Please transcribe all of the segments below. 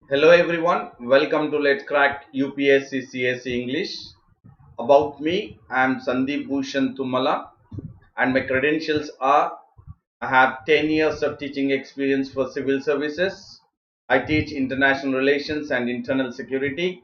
Hello everyone, welcome to Let's Crack UPSC CSE English. About me, I am Sandeep Bhushan Thummala and my credentials are I have 10 years of teaching experience for civil services. I teach international relations and internal security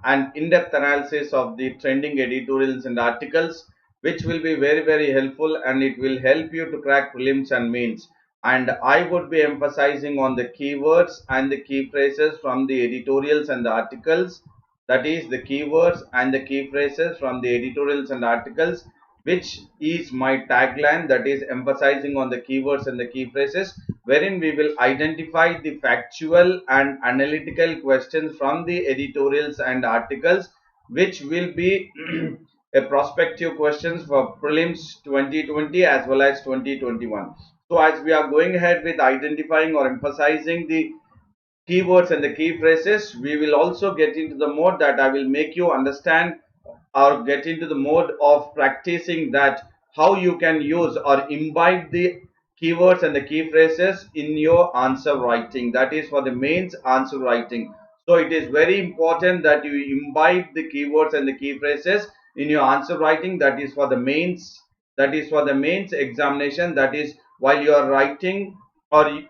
and in-depth analysis of the trending editorials and articles, which will be very helpful, and it will help you to crack prelims and mains. And I would be emphasizing on the keywords and the key phrases from the editorials and the articles. That is the keywords and the key phrases from the editorials and articles, which is my tagline, that is emphasizing on the keywords and the key phrases, wherein we will identify the factual and analytical questions from the editorials and articles, which will be a prospective questions for prelims 2020 as well as 2021. So as we are going ahead with identifying or emphasizing the keywords and the key phrases, we will also get into the mode that I will make you understand or get into the mode of practicing that how you can use or imbibe the keywords and the key phrases in your answer writing, that is for the mains answer writing. So it is very important that you imbibe the keywords and the key phrases in your answer writing, that is for the mains, that is for the mains examination, that is while you are writing or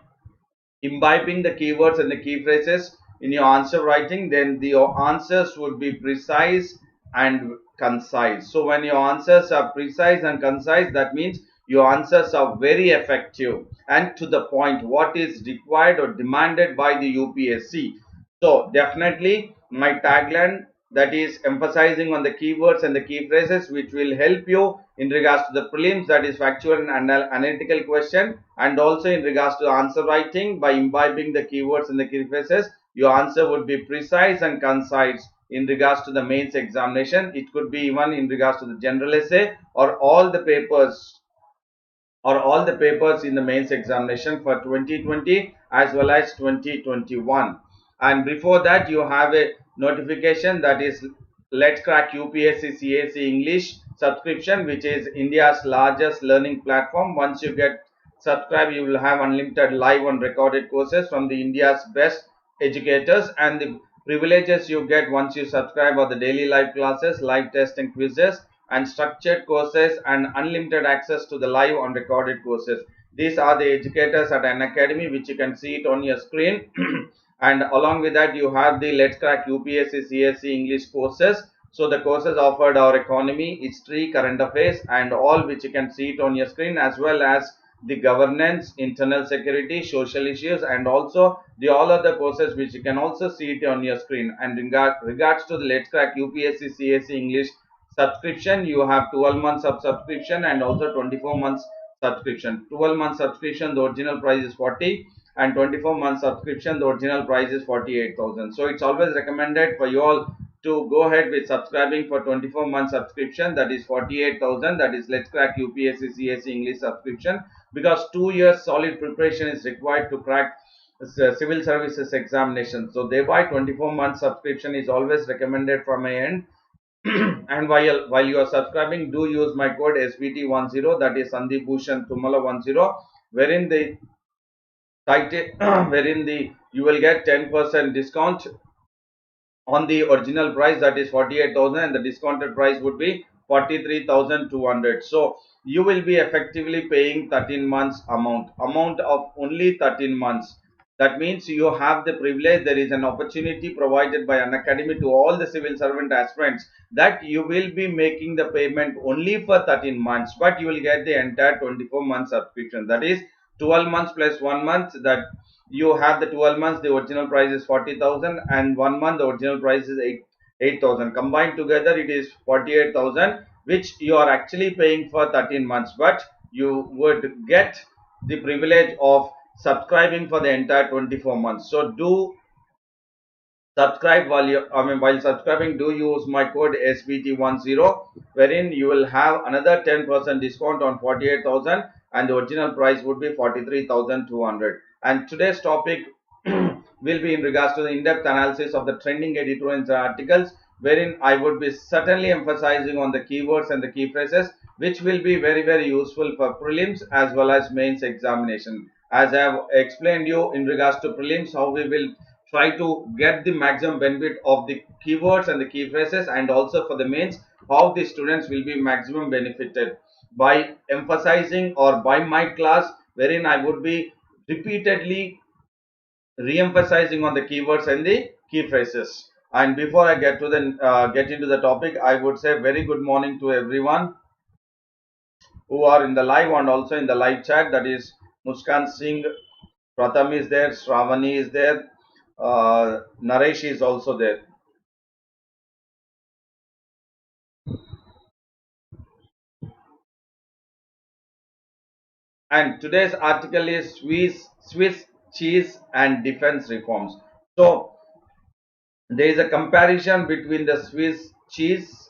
imbibing the keywords and the key phrases in your answer writing, then your answers would be precise and concise. So when your answers are precise and concise, that means your answers are very effective and to the point, what is required or demanded by the UPSC. So definitely my tagline, that is emphasizing on the keywords and the key phrases, which will help you in regards to the prelims, that is factual and analytical question, and also in regards to answer writing. By imbibing the keywords and the key phrases, your answer would be precise and concise in regards to the mains examination. It could be even in regards to the general essay or all the papers in the mains examination for 2020 as well as 2021. And before that, you have a notification, that is Let's Crack UPSC CSE English subscription, which is India's largest learning platform. Once you get subscribed, you will have unlimited live and recorded courses from the India's best educators, and the privileges you get once you subscribe are the daily live classes, live test and quizzes, and structured courses, and unlimited access to the live and recorded courses. These are the educators at Unacademy, which you can see it on your screen. And along with that, you have the Let's Crack UPSC CSE English courses. So the courses offered are economy, history, current affairs, and all, which you can see it on your screen, as well as the governance, internal security, social issues, and also the all other courses, which you can also see it on your screen. And in regards to the Let's Crack UPSC CSE English subscription, you have 12 months of subscription and also 24 months subscription. 12 months subscription, the original price is 40, and 24 months subscription, the original price is 48,000. So it's always recommended for you all to go ahead with subscribing for 24 months subscription, that is 48,000, that is Let's Crack UPSC CSE English subscription, because 2 years solid preparation is required to crack civil services examination. So thereby 24 months subscription is always recommended from my end. And while you are subscribing, do use my code SBT10, that is Sandeep Bhushan Thummala 10, wherein the title wherein the you will get 10% discount on the original price, that is 48,000, and the discounted price would be 43,200. So you will be effectively paying 13 months amount of only 13 months. That means you have the privilege, there is an opportunity provided by Unacademy to all the civil servant aspirants, that you will be making the payment only for 13 months, but you will get the entire 24 month subscription, that is 12 months plus 1 month. That you have the 12 months, the original price is 40,000, and 1 month, the original price is 8,000. Combined together, it is 48,000, which you are actually paying for 13 months, but you would get the privilege of subscribing for the entire 24 months. So do subscribe while subscribing, do use my code SBT10, wherein you will have another 10% discount on 48,000, and the original price would be 43,200. And today's topic will be in regards to the in-depth analysis of the trending editorial articles, wherein I would be certainly emphasizing on the keywords and the key phrases, which will be very useful for prelims as well as mains examination. As I have explained you in regards to prelims, how we will try to get the maximum benefit of the keywords and the key phrases, and also for the mains how the students will be maximum benefited by emphasizing or by my class, wherein I would be repeatedly re-emphasizing on the keywords and the key phrases. And before I get to the get into the topic, I would say very good morning to everyone who are in the live and also in the live chat. That is Muskan Singh, Pratham is there, Shravani is there, Naresh is also there. And today's article is Swiss cheese and defense reforms. So there is a comparison between the Swiss cheese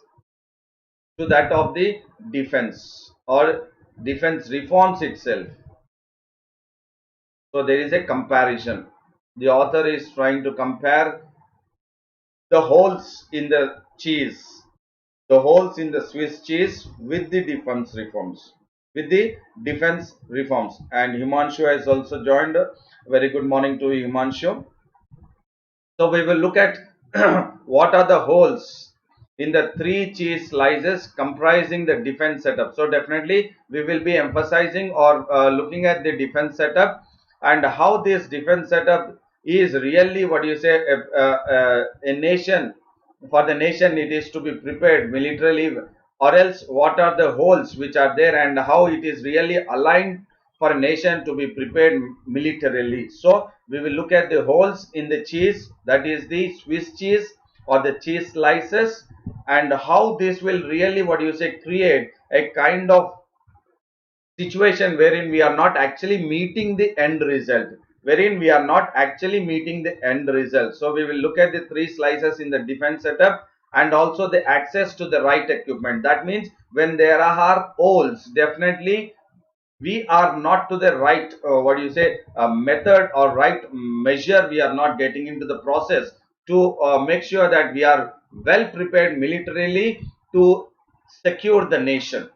to that of the defense or defense reforms itself. So there is a comparison. The author is trying to compare the holes in the cheese, the holes in the Swiss cheese with the defense reforms. With the defense reforms. And Himanshu has also joined. Very good morning to Himanshu. So we will look at what are the holes in the three cheese slices comprising the defense setup. So definitely we will be emphasizing or looking at the defense setup and how this defense setup is really, what do you say, a nation. For the nation it is to be prepared militarily, or else what are the holes which are there and how it is really aligned for a nation to be prepared militarily. So we will look at the holes in the cheese, that is the Swiss cheese or the cheese slices, and how this will really, what you say, create a kind of situation wherein we are not actually meeting the end result, so we will look at the three slices in the defense setup and also the access to the right equipment. That means when there are holes, definitely we are not to the right, what do you say, method or right measure, we are not getting into the process to make sure that we are well prepared militarily to secure the nation.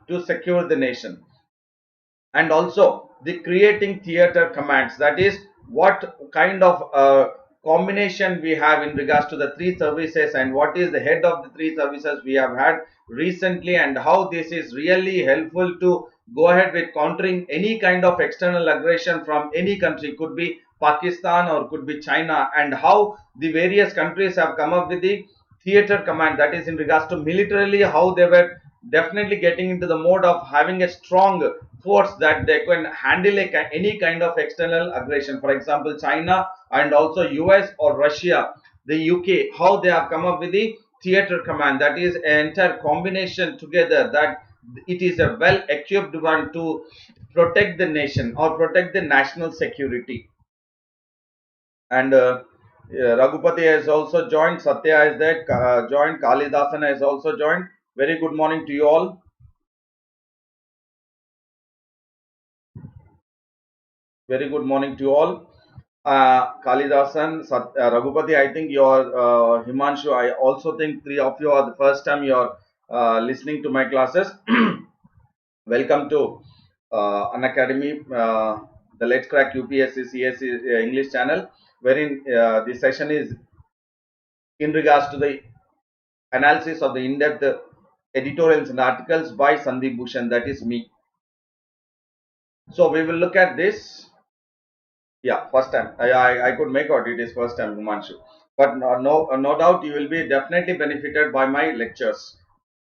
And also the creating theater commands, that is what kind of combination we have in regards to the three services and what is the head of the three services we have had recently, and how this is really helpful to go ahead with countering any kind of external aggression from any country, could be Pakistan or could be China, and how the various countries have come up with the theater command, that is in regards to militarily how they were definitely getting into the mode of having a strong force that they can handle any kind of external aggression. For example, China and also US or Russia, the UK, how they have come up with the theater command, that is an entire combination together, that it is a well equipped one to protect the nation or protect the national security. And Raghupati has also joined, Satya has there, joined, Kalidasan has also joined. Very good morning to you all. Very good morning to you all. Kalidasan, Raghupati, I think you're Himanshu. I also think three of you are the first time you're listening to my classes. Welcome to Unacademy, the Let's Crack UPSC CSE English channel, wherein the session is in regards to the analysis of the in-depth editorials and articles by Sandeep Bhushan, that is me. So we will look at this. Yeah, first time. I could make out it is first time, Himanshu. But no doubt you will be definitely benefited by my lectures.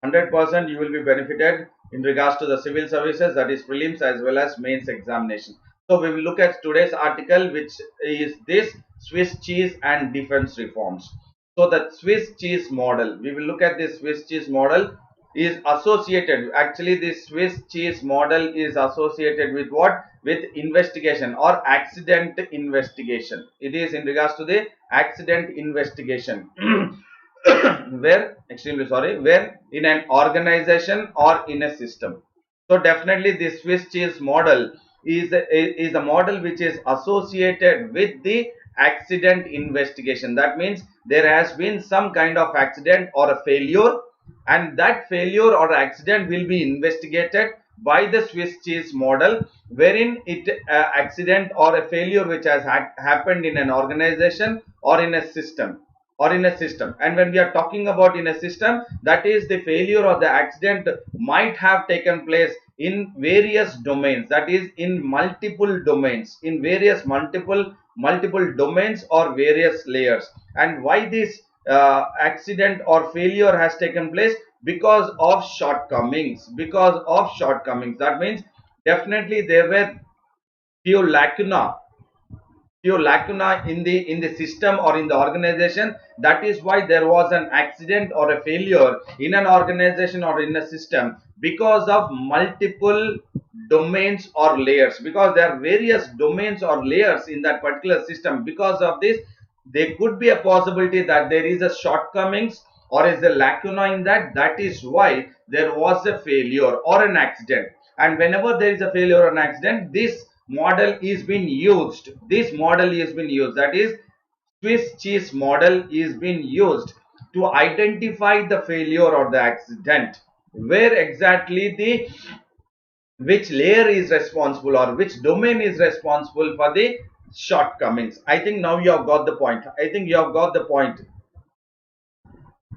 100% you will be benefited in regards to the civil services, that is prelims as well as mains examination. So we will look at today's article, which is this Swiss cheese and defense reforms. So the Swiss cheese model, we will look at this Swiss cheese model is associated, actually this Swiss cheese model is associated with what? With investigation or accident investigation. It is in regards to the accident investigation where, extremely sorry, where in an organization or in a system. So definitely this Swiss cheese model is a model which is associated with the accident investigation. That means there has been some kind of accident or a failure, and that failure or accident will be investigated by the Swiss cheese model, wherein it accident or a failure which has happened in an organization or in a system, and when we are talking about in a system, that is the failure or the accident might have taken place in various domains, that is in multiple domains, in various multiple domains or various layers. And why this accident or failure has taken place? Because of shortcomings, that means definitely there were few lacuna in the system or in the organization. That is why there was an accident or a failure in an organization or in a system, because of multiple domains or layers, because there are various domains or layers in that particular system. Because of this, there could be a possibility that there is a shortcomings or is a lacuna in that. That is why there was a failure or an accident. And whenever there is a failure or an accident, this model is being used, that is Swiss cheese model is being used to identify the failure or the accident, where exactly the which layer is responsible or which domain is responsible for the shortcomings. I think now you have got the point.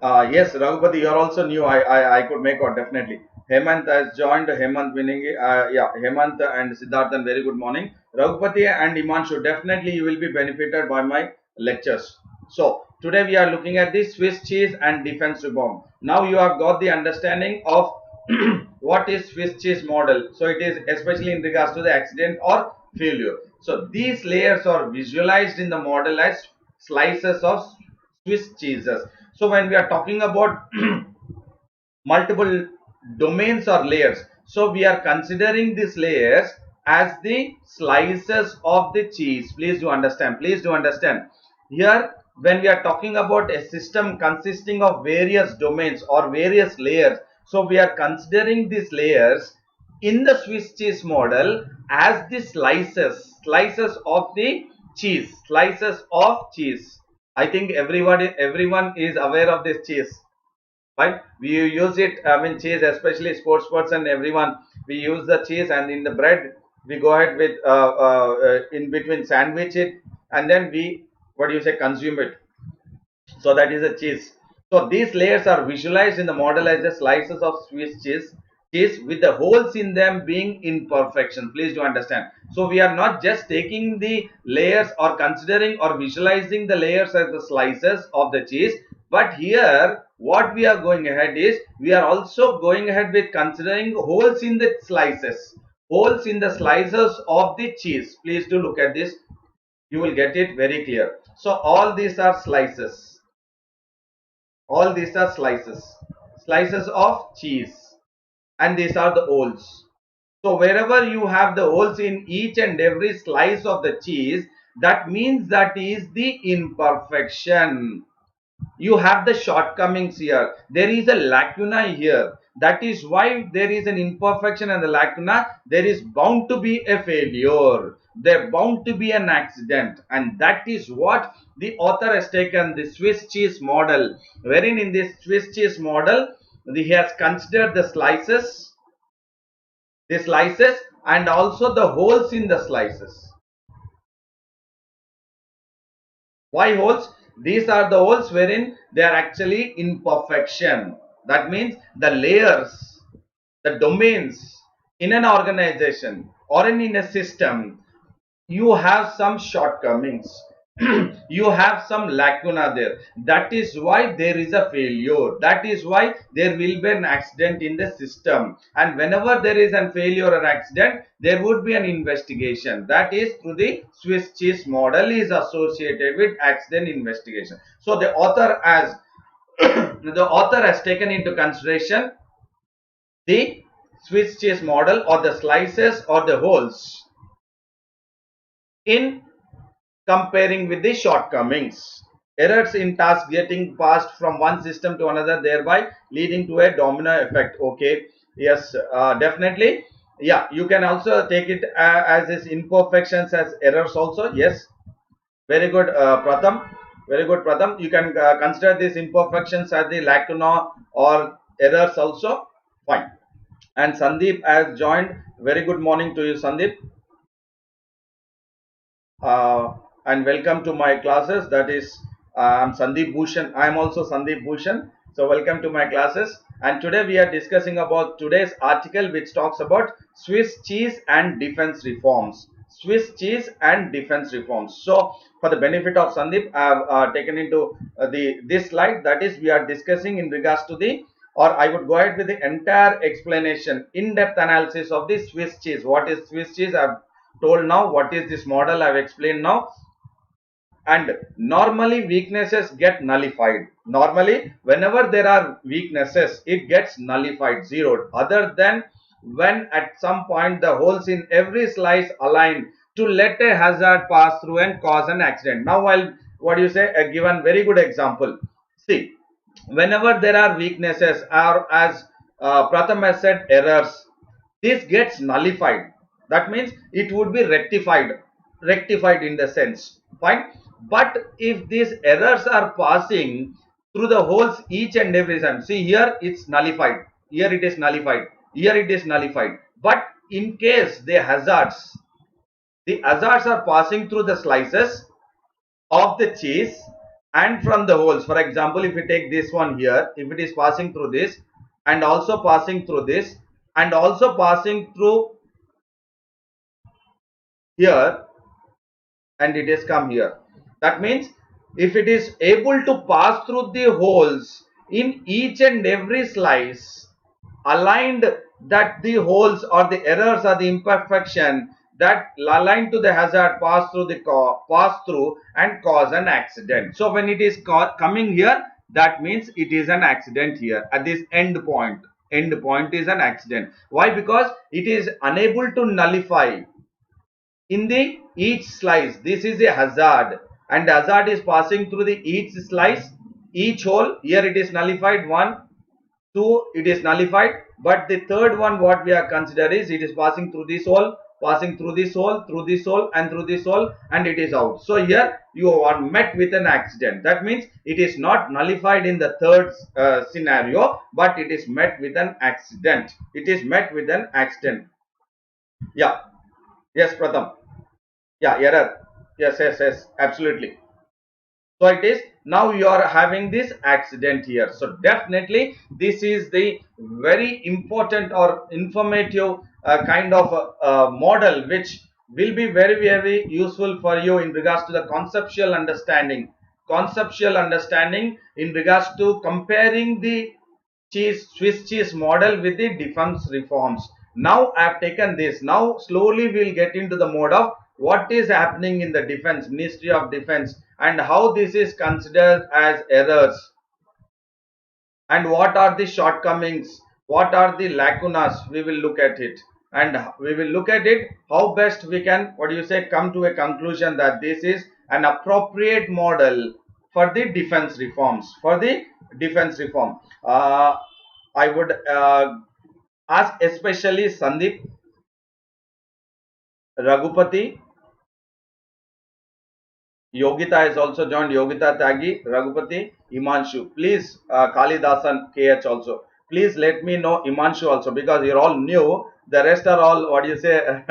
Yes, Raghupati, you are also new. I could make out definitely. Hemant has joined. Hemant winning. Yeah, Hemant and Siddharthan. Very good morning. Raghupati and Imanshu, definitely you will be benefited by my lectures. So today we are looking at the Swiss cheese and defense reform. Now you have got the understanding of what is Swiss cheese model. So it is especially in regards to the accident or failure. So these layers are visualized in the model as slices of Swiss cheeses. So when we are talking about multiple domains or layers, so we are considering these layers as the slices of the cheese. Please do understand. Here, when we are talking about a system consisting of various domains or various layers, so we are considering these layers in the Swiss cheese model as the slices of the cheese, I think everyone is aware of this cheese, right? We use it, I mean cheese, especially sports person, everyone, we use the cheese, and in the bread we go ahead with in between sandwich it, and then we, what do you say, consume it. So that is a cheese. So these layers are visualized in the model as the slices of Swiss cheese with the holes in them being imperfection. Please do understand. So we are not just taking the layers or considering or visualizing the layers as the slices of the cheese, but here what we are going ahead is we are also going ahead with considering holes in the slices, of the cheese. Please do look at this. You will get it very clear. So all these are slices. Slices of cheese, and these are the holes. So wherever you have the holes in each and every slice of the cheese, that means that is the imperfection. You have the shortcomings here. There is a lacuna here. That is why there is an imperfection and the lacuna. There is bound to be a failure. There bound to be an accident, and that is what the author has taken the Swiss cheese model, wherein in this Swiss cheese model he has considered the slices, and also the holes in the slices. Why holes? These are the holes wherein they are actually imperfection. That means the layers, the domains in an organization or in a system, you have some shortcomings. You have some lacuna there. That is why there is a failure. That is why there will be an accident in the system. And whenever there is a failure or accident, there would be an investigation. That is through the Swiss cheese model is associated with accident investigation. So the author has taken into consideration the Swiss cheese model or the slices or the holes in comparing with the shortcomings, errors in tasks getting passed from one system to another, thereby leading to a domino effect. Okay, yes, definitely. Yeah, you can also take it as is imperfections as errors also. Yes, very good, Pratham. Very good, Pratham. You can consider these imperfections as the lacuna or errors also. Fine. And Sandeep has joined. Very good morning to you, Sandeep. And welcome to my classes. That is, I'm Sandeep Bhushan. I'm also Sandeep Bhushan. So welcome to my classes. And today we are discussing about today's article, which talks about Swiss cheese and defense reforms. Swiss cheese and defense reforms. So for the benefit of Sandeep, I have taken into this slide. That is, we are discussing in regards to the, or I would go ahead with the entire explanation, in-depth analysis of the Swiss cheese. What is Swiss cheese? I've told now. What is this model? I've explained now. And normally weaknesses get nullified. Normally whenever there are weaknesses, it gets nullified, zeroed, other than when at some point the holes in every slice align to let a hazard pass through and cause an accident. Now I'll, what do you say, a given very good example. See, whenever there are weaknesses, or as Pratham has said, errors, this gets nullified. That means it would be rectified in the sense, fine. But if these errors are passing through the holes each and every time, see, here it's nullified, here it is nullified, here it is nullified. But in case the hazards are passing through the slices of the cheese and from the holes. For example, if we take this one here, if it is passing through this and also passing through this and also passing through here, and it has come here, that means if it is able to pass through the holes in each and every slice, aligned, that the holes or the errors or the imperfection that aligned to the hazard pass through pass through and cause an accident. So when it is coming here, that means it is an accident here at this end point. End point is an accident. Why? Because it is unable to nullify in the each slice. This is a hazard, and the hazard is passing through the each slice, each hole. Here it is nullified, 1, 2, it is nullified. But the third one, what we are consider is, it is passing through this hole, passing through this hole, through this hole, and through this hole, and it is out. So here you are met with an accident. That means it is not nullified in the third scenario, but it is met with an accident. It is met with an accident. Yeah. Yes, Pratham. Yeah, error. Yes, absolutely. So it is, now you are having this accident here. So definitely this is the very important or informative kind of model, which will be very useful for you in regards to the conceptual understanding in regards to comparing the Swiss cheese model with the defense reforms. Now I have taken this. Now slowly we'll get into the mode of what is happening in the defense, Ministry of Defense, and how this is considered as errors, and what are the shortcomings, what are the lacunas. We will look at it, and we will look at it how best we can, what do you say, come to a conclusion that this is an appropriate model for the defense reforms. For the defense reform, I would ask especially Sandeep, Raghupati, Yogita has also joined. Yogita Tyagi, Raghupati, Imanshu. Please, Kalidasan KH also. Please let me know Imanshu also, because you're all new. The rest are all, what do you say,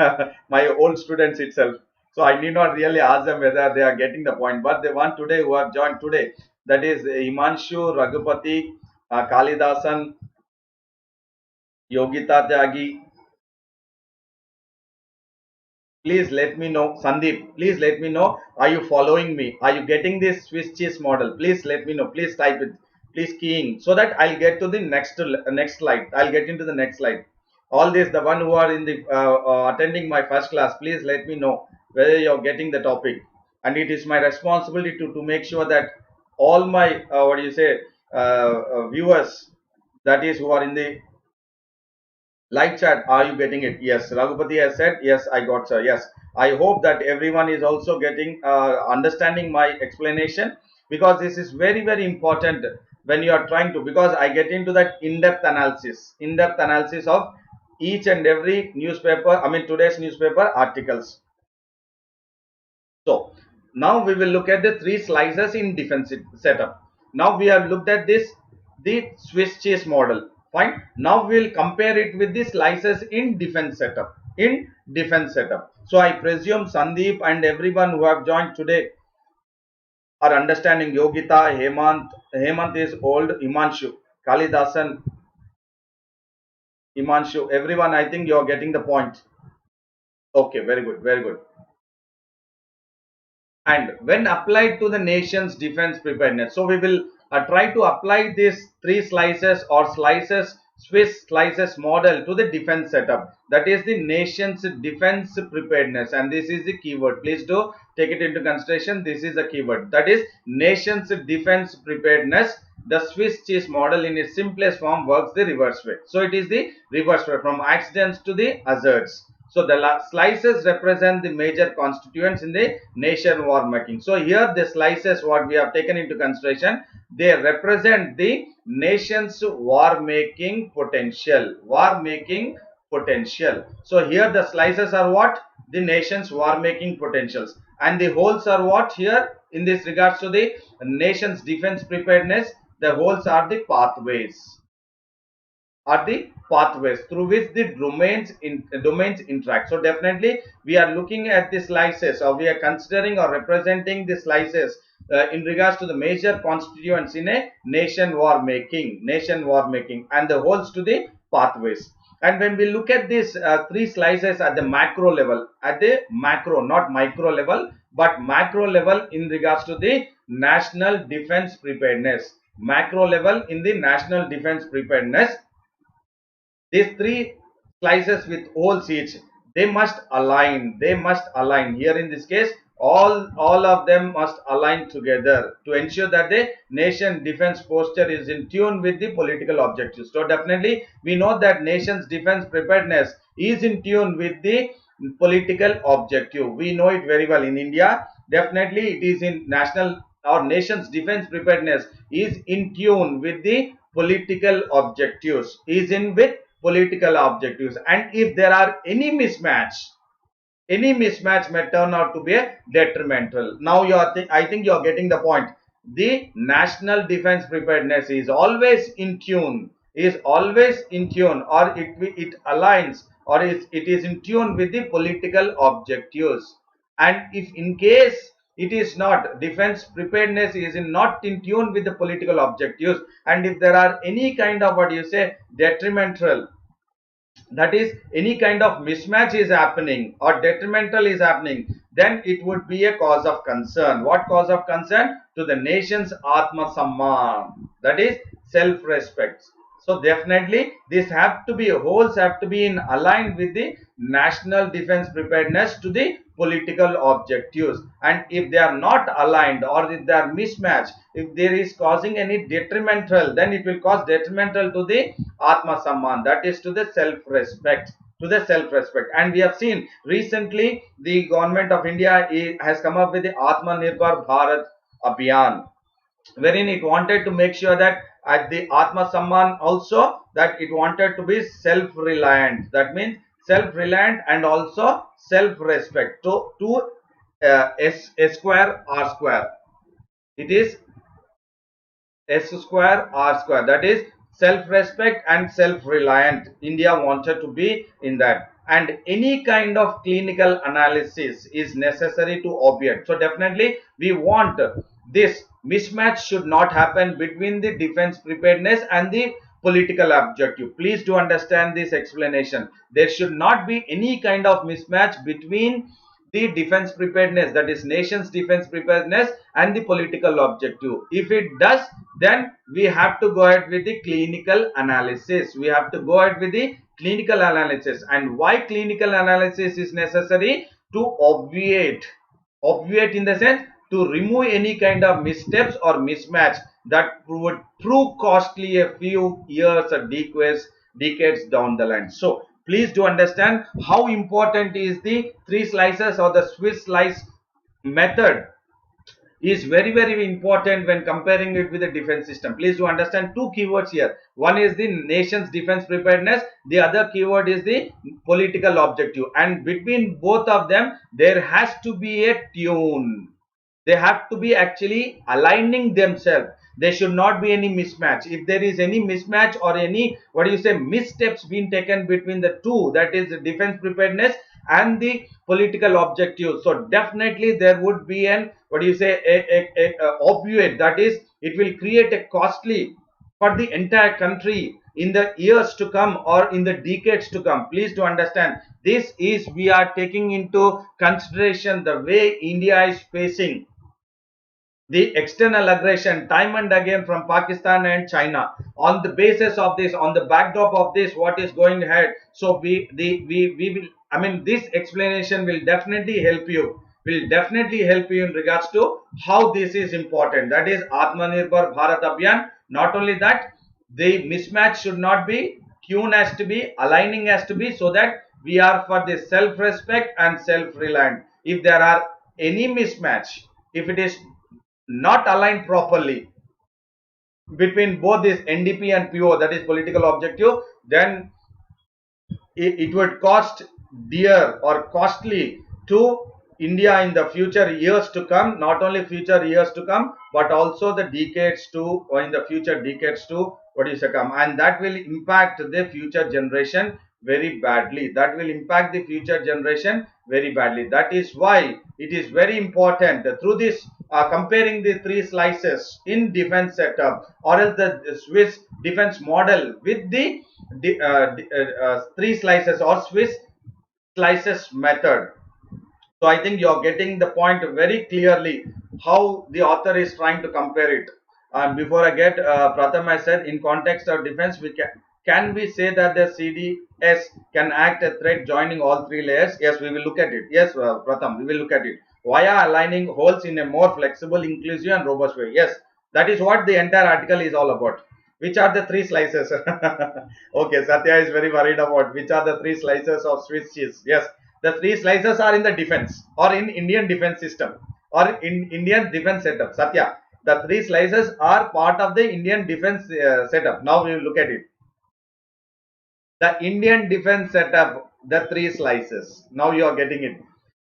my old students itself. So I need not really ask them whether they are getting the point. But the one today who have joined today, that is Imanshu, Raghupati, Kalidasan, Yogita Tyagi. Please let me know. Sandeep, please let me know. Are you following me? Are you getting this Swiss cheese model? Please let me know. Please type it. Please keying, so that I'll get to the next slide. I'll get into the next slide. All this, the one who are in the attending my first class, please let me know whether you're getting the topic. And it is my responsibility to make sure that all my what do you say, viewers, that is who are in the live chat, are you getting it? Yes, Raghupati has said yes, I got, sir. Yes, I hope that everyone is also getting understanding my explanation, because this is very important when you are trying to, because I get into that in-depth analysis of each and every newspaper, I mean today's newspaper articles. So now we will look at the 3 slices in defensive setup. Now we have looked at this, the Swiss cheese model. Fine. Now we will compare it with the slices in defense setup. In defense setup. So I presume Sandeep and everyone who have joined today are understanding. Yogita, Hemant is old, Imanshu, Kalidasan, Imanshu, everyone, I think you are getting the point. Okay, very good, very good. And when applied to the nation's defense preparedness, so we will try to apply these three slices or slices, Swiss slices model to the defense setup, that is the nation's defense preparedness, and this is the keyword. Please do take it into consideration. This is a keyword, that is nation's defense preparedness. The Swiss cheese model in its simplest form works the reverse way. So it is the reverse way, from accidents to the hazards. So the slices represent the major constituents in the nation war making. So here the slices what we have taken into consideration, they represent the nation's war making potential. War making potential. So here the slices are what? The nation's war making potentials. And the holes are what here? In this regards to the nation's defense preparedness, the holes are the pathways. Are the pathways through which the domains interact. So definitely we are looking at the slices, or we are considering or representing the slices in regards to the major constituents in a nation war making, and the holes to the pathways. And when we look at these three slices at the macro level, at the macro, not micro level, but macro level in regards to the national defense preparedness, macro level in the national defense preparedness, these three slices with holes each, they must align. They must align. Here in this case, all of them must align together to ensure that the nation defense posture is in tune with the political objectives. So definitely we know that nation's defense preparedness is in tune with the political objective. We know it very well in India. Definitely it is in national or nation's defense preparedness is in tune with the political objectives, is in with political objectives. And if there are any mismatch may turn out to be a detrimental. Now I think you are getting the point. The national defense preparedness is always in tune, or it aligns, or it is in tune with the political objectives. And if in case it is not, defense preparedness is not in tune with the political objectives, and if there are any kind of detrimental, that is any kind of mismatch is happening or detrimental is happening, then it would be a cause of concern. What cause of concern? To the nation's Atma Samman, that is self-respect. So definitely these holes have to be in aligned with the national defense preparedness to the political objectives. And if they are not aligned, or if they are mismatched, if there is causing any detrimental, then it will cause detrimental to the Atma Samman, that is to the self-respect. And we have seen recently the government of India has come up with the Atmanirbhar Bharat Abhiyan, wherein it wanted to make sure that at the Atma Samman also, that it wanted to be self-reliant. That means self-reliant and also self-respect. So S square R square. It is S square R square, that is self-respect and self-reliant. India wanted to be in that, and any kind of clinical analysis is necessary to obviate. So definitely we want this mismatch should not happen between the defense preparedness and the political objective. Please do understand this explanation. There should not be any kind of mismatch between the defense preparedness, that is nation's defense preparedness, and the political objective. If it does, then we have to go ahead with the clinical analysis. And why clinical analysis is necessary? To obviate in the sense to remove any kind of missteps or mismatch that would prove costly a few years or decades down the line. So please do understand how important is the three slices or the Swiss slice method is very important when comparing it with the defense system. Please do understand two keywords here. One is the nation's defense preparedness, the other keyword is the political objective, and between both of them there has to be a tune. They have to be actually aligning themselves. There should not be any mismatch. If there is any mismatch or any, what do you say, missteps being taken between the two, that is the defense preparedness and the political objective, so definitely there would be an, what do you say, a obviate, that is it will create a costly for the entire country in the years to come or in the decades to come. Please to understand, this is, we are taking into consideration the way India is facing the external aggression time and again from Pakistan and China. On the basis of this, on the backdrop of this, what is going ahead? So we will, I mean, this explanation will definitely help you. Will definitely help you in regards to how this is important. That is Atmanirbhar Bharat Abhiyan. Not only that, the mismatch should not be, tune has to be, aligning has to be, so that we are for the self-respect and self-reliant. If there are any mismatch, if it is not aligned properly between both this NDP and PO, that is political objective, then it would cost dear or costly to India in the future years to come, not only future years to come, but also the decades to, or in the future decades to, what is to come, and that will impact the future generation very badly. That will impact the future generation very badly. That is why it is very important through this comparing the three slices in defense setup, or else the Swiss defense model with the three slices or Swiss slices method. So I think you're getting the point very clearly how the author is trying to compare it. And before I get Pratham, I said in context of defense, we can we say that the CDS can act a threat joining all three layers? Yes, we will look at it. Yes, Pratham, we will look at it. Via aligning holes in a more flexible, inclusive and robust way. Yes, that is what the entire article is all about. Which are the three slices? Okay, Satya is very worried about which are the three slices of Swiss cheese. Yes, the three slices are in the defense or in Indian defense system or in Indian defense setup. Satya, the three slices are part of the Indian defense setup. Now we will look at it. The Indian defense setup, the three slices. Now you are getting it.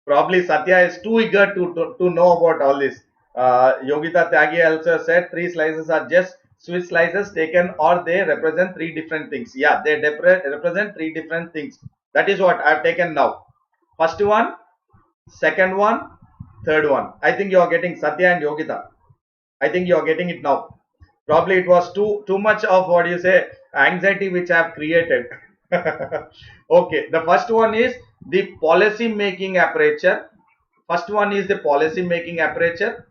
Probably Satya is too eager to know about all this. Yogita Tyagi also said three slices are just Swiss slices taken, or they represent three different things. Yeah, they represent three different things. That is what I have taken now. First one, second one, third one. I think you are getting Satya and Yogita. I think you are getting it now. Probably it was too much of, what you say, anxiety which I have created. Okay, the first one is the policy making aperture. First one is the policy making aperture.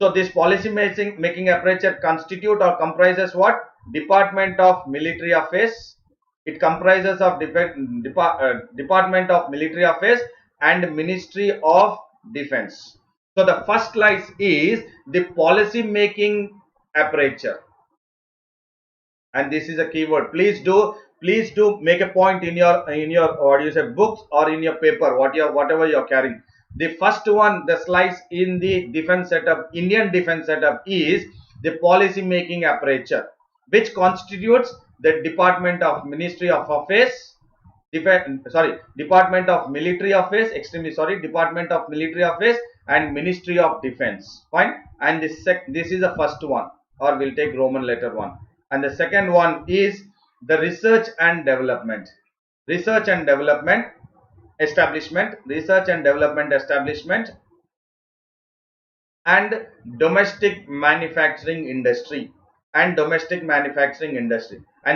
So this policy making aperture constitute or comprises what? Department of Military Affairs. It comprises of Department of Military Affairs and Ministry of Defense. So the first slide is the policy making aperture, and this is a keyword. Please do make a point in your what you say, books or in your paper, whatever you are carrying. The first one, the slides in the defense setup, Indian defense setup, is the policy making aperture, which constitutes the Department of Ministry of Affairs, Department of Military Affairs, Department of Military Affairs and Ministry of Defense. Fine. And this is the first one, or we'll take Roman letter one. And the second one is the research and development establishment, and domestic manufacturing industry, and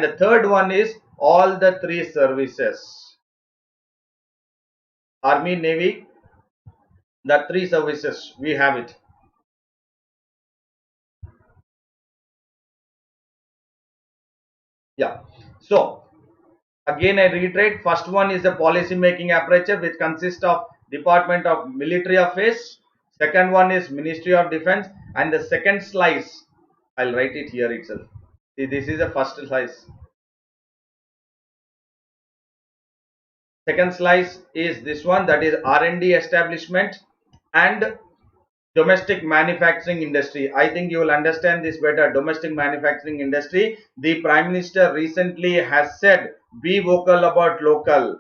the third one is all the three services, Army, Navy, the three services, we have it. Yeah. So again I reiterate, first one is the policy making aperture, which consists of Department of Military Affairs, second one is Ministry of Defense, and the second slice, I'll write it here itself. See, this is the first slice. Second slice is this one, that is R&D establishment and domestic manufacturing industry. I think you will understand this better. Domestic manufacturing industry. The Prime Minister recently has said, be vocal about local.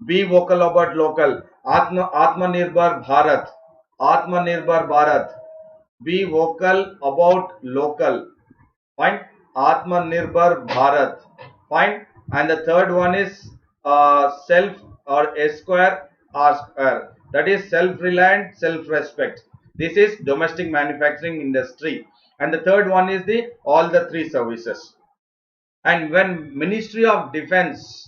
Be vocal about local. Atmanirbhar Bharat. Atmanirbhar Bharat. be vocal about local. Fine. Atmanirbhar Bharat. Fine. And the third one is self or S square R square. That is self-reliant, self-respect. This is domestic manufacturing industry. And the third one is the all the three services. And when Ministry of Defense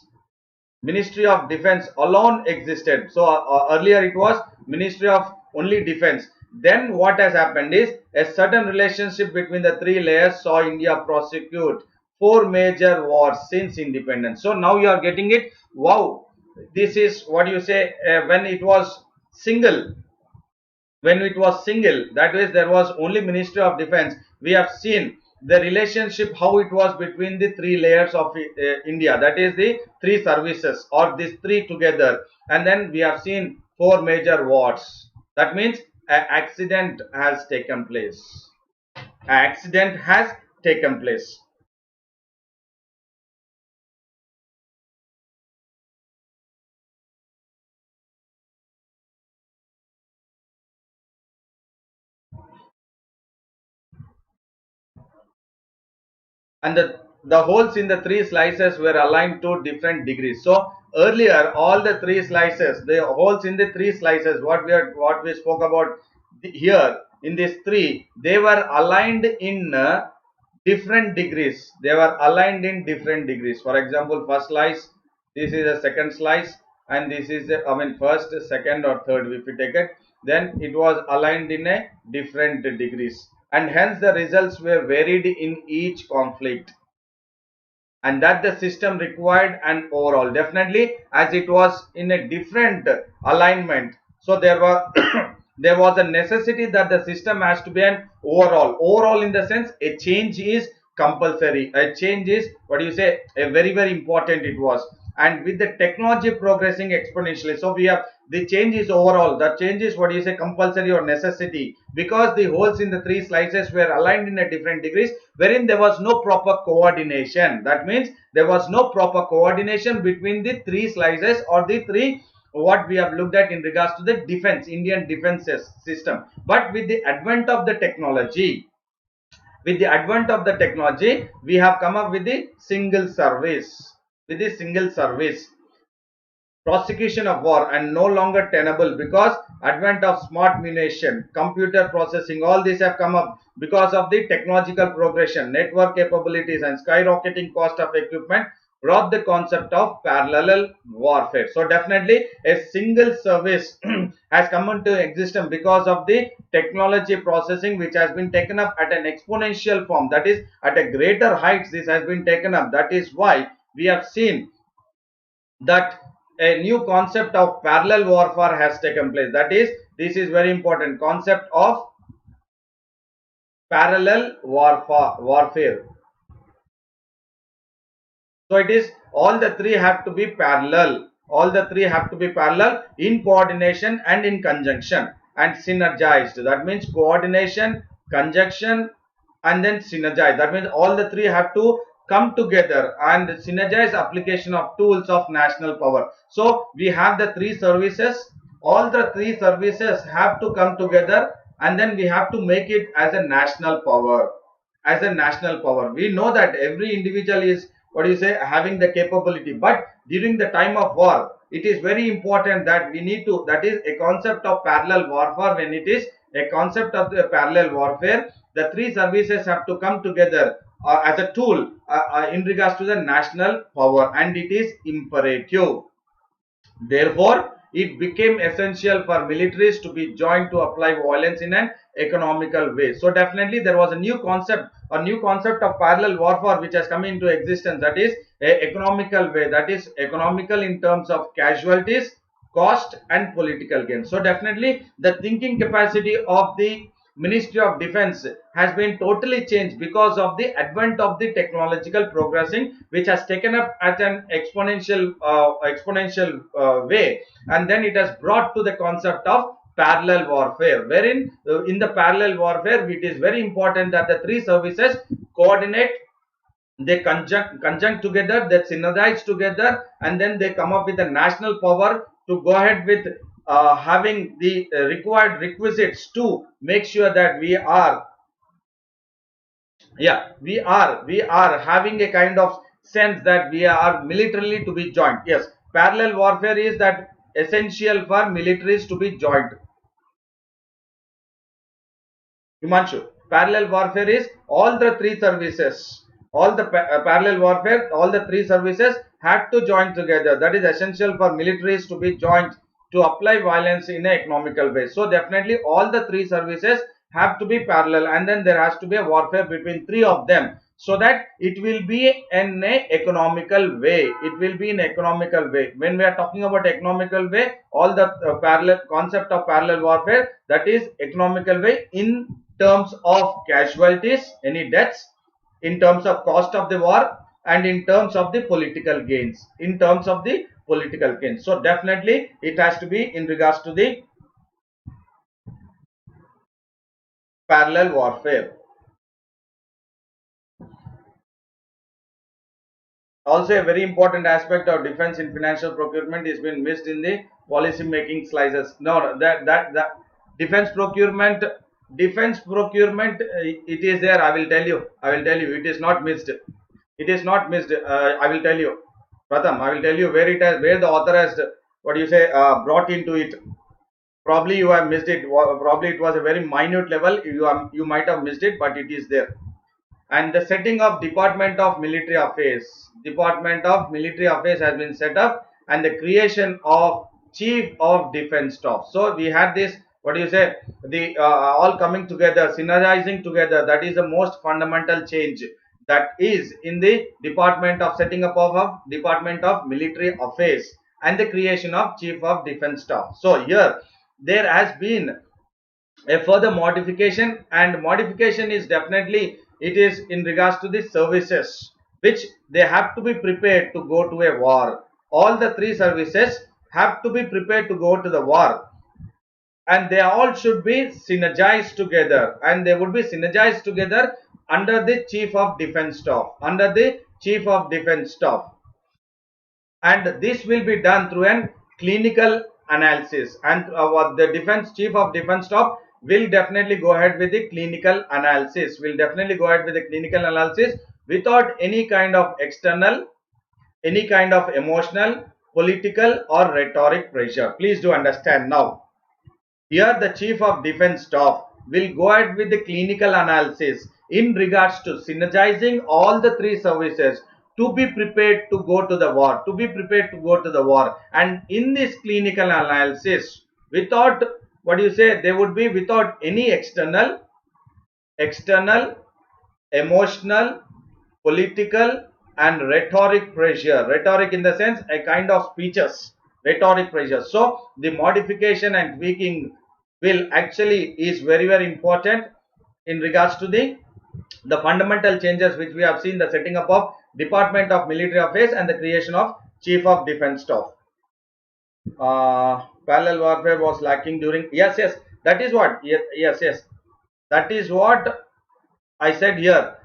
alone existed. So earlier it was Ministry of only Defense. Then what has happened is a certain relationship between the three layers saw India prosecute four major wars since independence. So now you are getting it. Wow, this is what you say when it was single. When it was single, that is there was only Ministry of Defense. We have seen the relationship how it was between the three layers of India, that is the three services or these three together, and then we have seen four major wars. That means an accident has taken place. An accident has taken place. And the holes in the three slices were aligned to different degrees. So earlier all the three slices, the holes in the three slices, what we spoke about here in these three, they were aligned in different degrees. They were aligned in different degrees. For example, first slice, this is a second slice, and this is a, I mean first, second or third if we take it, then it was aligned in a different degrees, and hence the results were varied in each conflict, and that the system required an overall, definitely as it was in a different alignment. So there was there was a necessity that the system has to be an overall in the sense a change is compulsory, a change is what do you say a very important it was. And with the technology progressing exponentially, so we have the change is overall, the change is what do you say compulsory or necessity, because the holes in the three slices were aligned in a different degrees, wherein there was no proper coordination. That means there was no proper coordination between the three slices or the three what we have looked at in regards to the defense, Indian defense system. But with the advent of the technology, we have come up with the single service, prosecution of war, and no longer tenable because advent of smart munition, computer processing, all these have come up because of the technological progression, network capabilities, and skyrocketing cost of equipment brought the concept of parallel warfare. So definitely a single service has come into existence because of the technology processing which has been taken up at an exponential form, that is at a greater heights this has been taken up. That is why we have seen that a new concept of parallel warfare has taken place. That is, this is very important concept of parallel warfare. So it is all the three have to be parallel. All the three have to be parallel in coordination and in conjunction and synergized. That means coordination, conjunction, and then synergize. That means all the three have to come together and synergize application of tools of national power. So we have the three services. All the three services have to come together, and then we have to make it as a national power. As a national power, we know that every individual is what do you say having the capability, but during the time of war it is very important that we need to, that is a concept of parallel warfare. When it is a concept of the parallel warfare, the three services have to come together as a tool in regards to the national power, and it is imperative. Therefore, it became essential for militaries to be joined to apply violence in an economical way. So definitely there was a new concept of parallel warfare which has come into existence, that is a economical way, that is economical in terms of casualties, cost, and political gain. So definitely the thinking capacity of the Ministry of Defense has been totally changed because of the advent of the technological progressing, which has taken up at an exponential way, and then it has brought to the concept of parallel warfare, wherein in the parallel warfare it is very important that the three services coordinate, they conjunct together, they synergize together, and then they come up with a national power to go ahead with having the required requisites to make sure that we are having a kind of sense that we are militarily to be joined. Yes, parallel warfare is that essential for militaries to be joined. Himanshu, parallel warfare is all the three services, all the parallel warfare, all the three services had to join together. That is essential for militaries to be joined to apply violence in an economical way. So definitely all the three services have to be parallel, and then there has to be a warfare between three of them, so that it will be in a economical way. It will be in economical way. When we are talking about economical way, all the parallel concept of parallel warfare, that is economical way in terms of casualties, any deaths, in terms of cost of the war, and in terms of the political gains, in terms of the political gains. So definitely it has to be in regards to the parallel warfare. Also, a very important aspect of defense in financial procurement is been missed in the policy making slices. No, that defense procurement, it is there. I will tell you. It is not missed. It is not missed. I will tell you. Pratham, I will tell you where it has, where the author has, what do you say, brought into it. Probably you have missed it. Probably it was a very minute level. You might have missed it, but it is there. And the setting of Department of Military Affairs. Department of Military Affairs has been set up, and the creation of Chief of Defense Staff. So we had this, what do you say, the all coming together, synergizing together. That is the most fundamental change that is in the Department of setting up of Department of Military Affairs and the creation of Chief of Defense Staff. So here there has been a further modification, and modification is definitely, it is in regards to the services which they have to be prepared to go to a war. All the three services have to be prepared to go to the war, and they all should be synergized together, and they would be synergized together under the Chief of Defense Staff, under the Chief of Defense Staff. And this will be done through an clinical analysis, and the defense Chief of Defense Staff will definitely go ahead with the clinical analysis, without any kind of external, any kind of emotional, political or rhetoric pressure. Please do understand. Now here the Chief of Defense Staff will go ahead with the clinical analysis in regards to synergizing all the three services to be prepared to go to the war, and in this clinical analysis, without, what do you say, they would be without any external, emotional, political and rhetoric pressure. Rhetoric in the sense a kind of speeches, rhetoric pressure. So the modification and tweaking will actually is very, very important in regards to the fundamental changes which we have seen, the setting up of Department of Military Affairs and the creation of Chief of Defense Staff. Parallel warfare was lacking during, yes, that is what, yes, that is what I said here.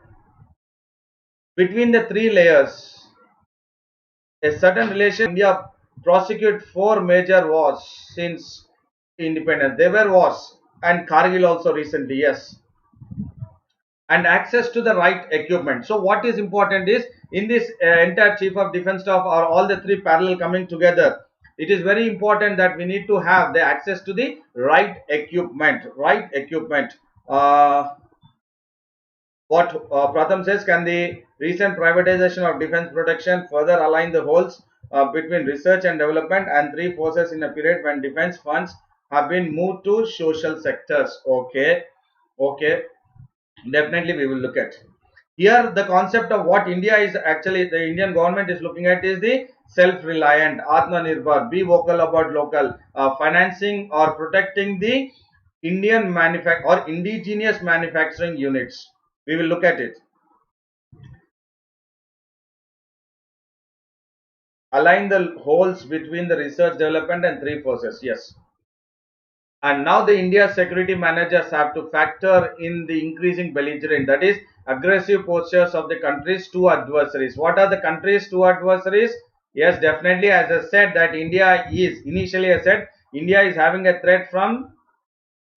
Between the three layers, a certain relation. India prosecute 4 major wars since independence. There were wars, and Kargil also recently, yes. And access to the right equipment. So what is important is, in this entire Chief of Defense Staff are all the three parallel coming together. It is very important that we need to have the access to the right equipment. What Pratham says, can the recent privatization of defense protection further align the holes between research and development and three forces in a period when defense funds have been moved to social sectors? Okay, definitely we will look at. Here the concept of what India is actually, the Indian government is looking at is the self-reliant, Atmanirbhar, be vocal about local, financing or protecting the Indian or indigenous manufacturing units. We will look at it. Align the holes between the research, development and three forces. Yes. And now the India security managers have to factor in the increasing belligerent, that is aggressive postures of the country's two adversaries. What are the country's two adversaries? Yes, definitely, as I said, that India is, initially I said, India is having a threat from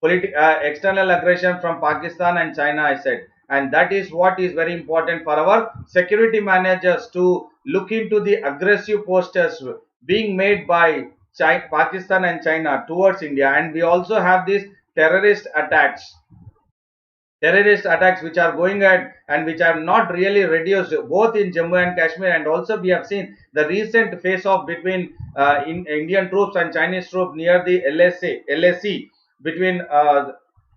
external aggression from Pakistan and China, I said. And that is what is very important for our security managers to look into the aggressive postures being made by Pakistan and China towards India. And we also have these terrorist attacks which are going ahead and which are not really reduced both in Jammu and Kashmir, and also we have seen the recent face off between Indian troops and Chinese troops near the LAC between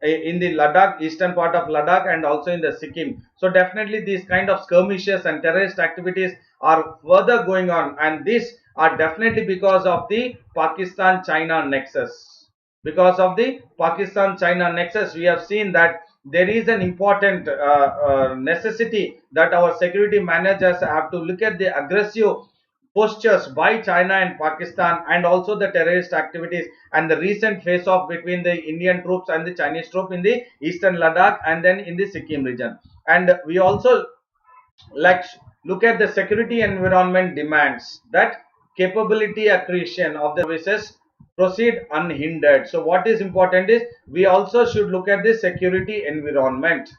in the Ladakh, eastern part of Ladakh, and also in the Sikkim. So definitely these kind of skirmishes and terrorist activities are further going on, and these are definitely because of the Pakistan China nexus. Because of the Pakistan China nexus, we have seen that there is an important necessity that our security managers have to look at the aggressive postures by China and Pakistan, and also the terrorist activities and the recent face off between the Indian troops and the Chinese troops in the eastern Ladakh and then in the Sikkim region. And we also like look at the security environment demands that capability accretion of the services proceed unhindered. So what is important is we also should look at the security environment.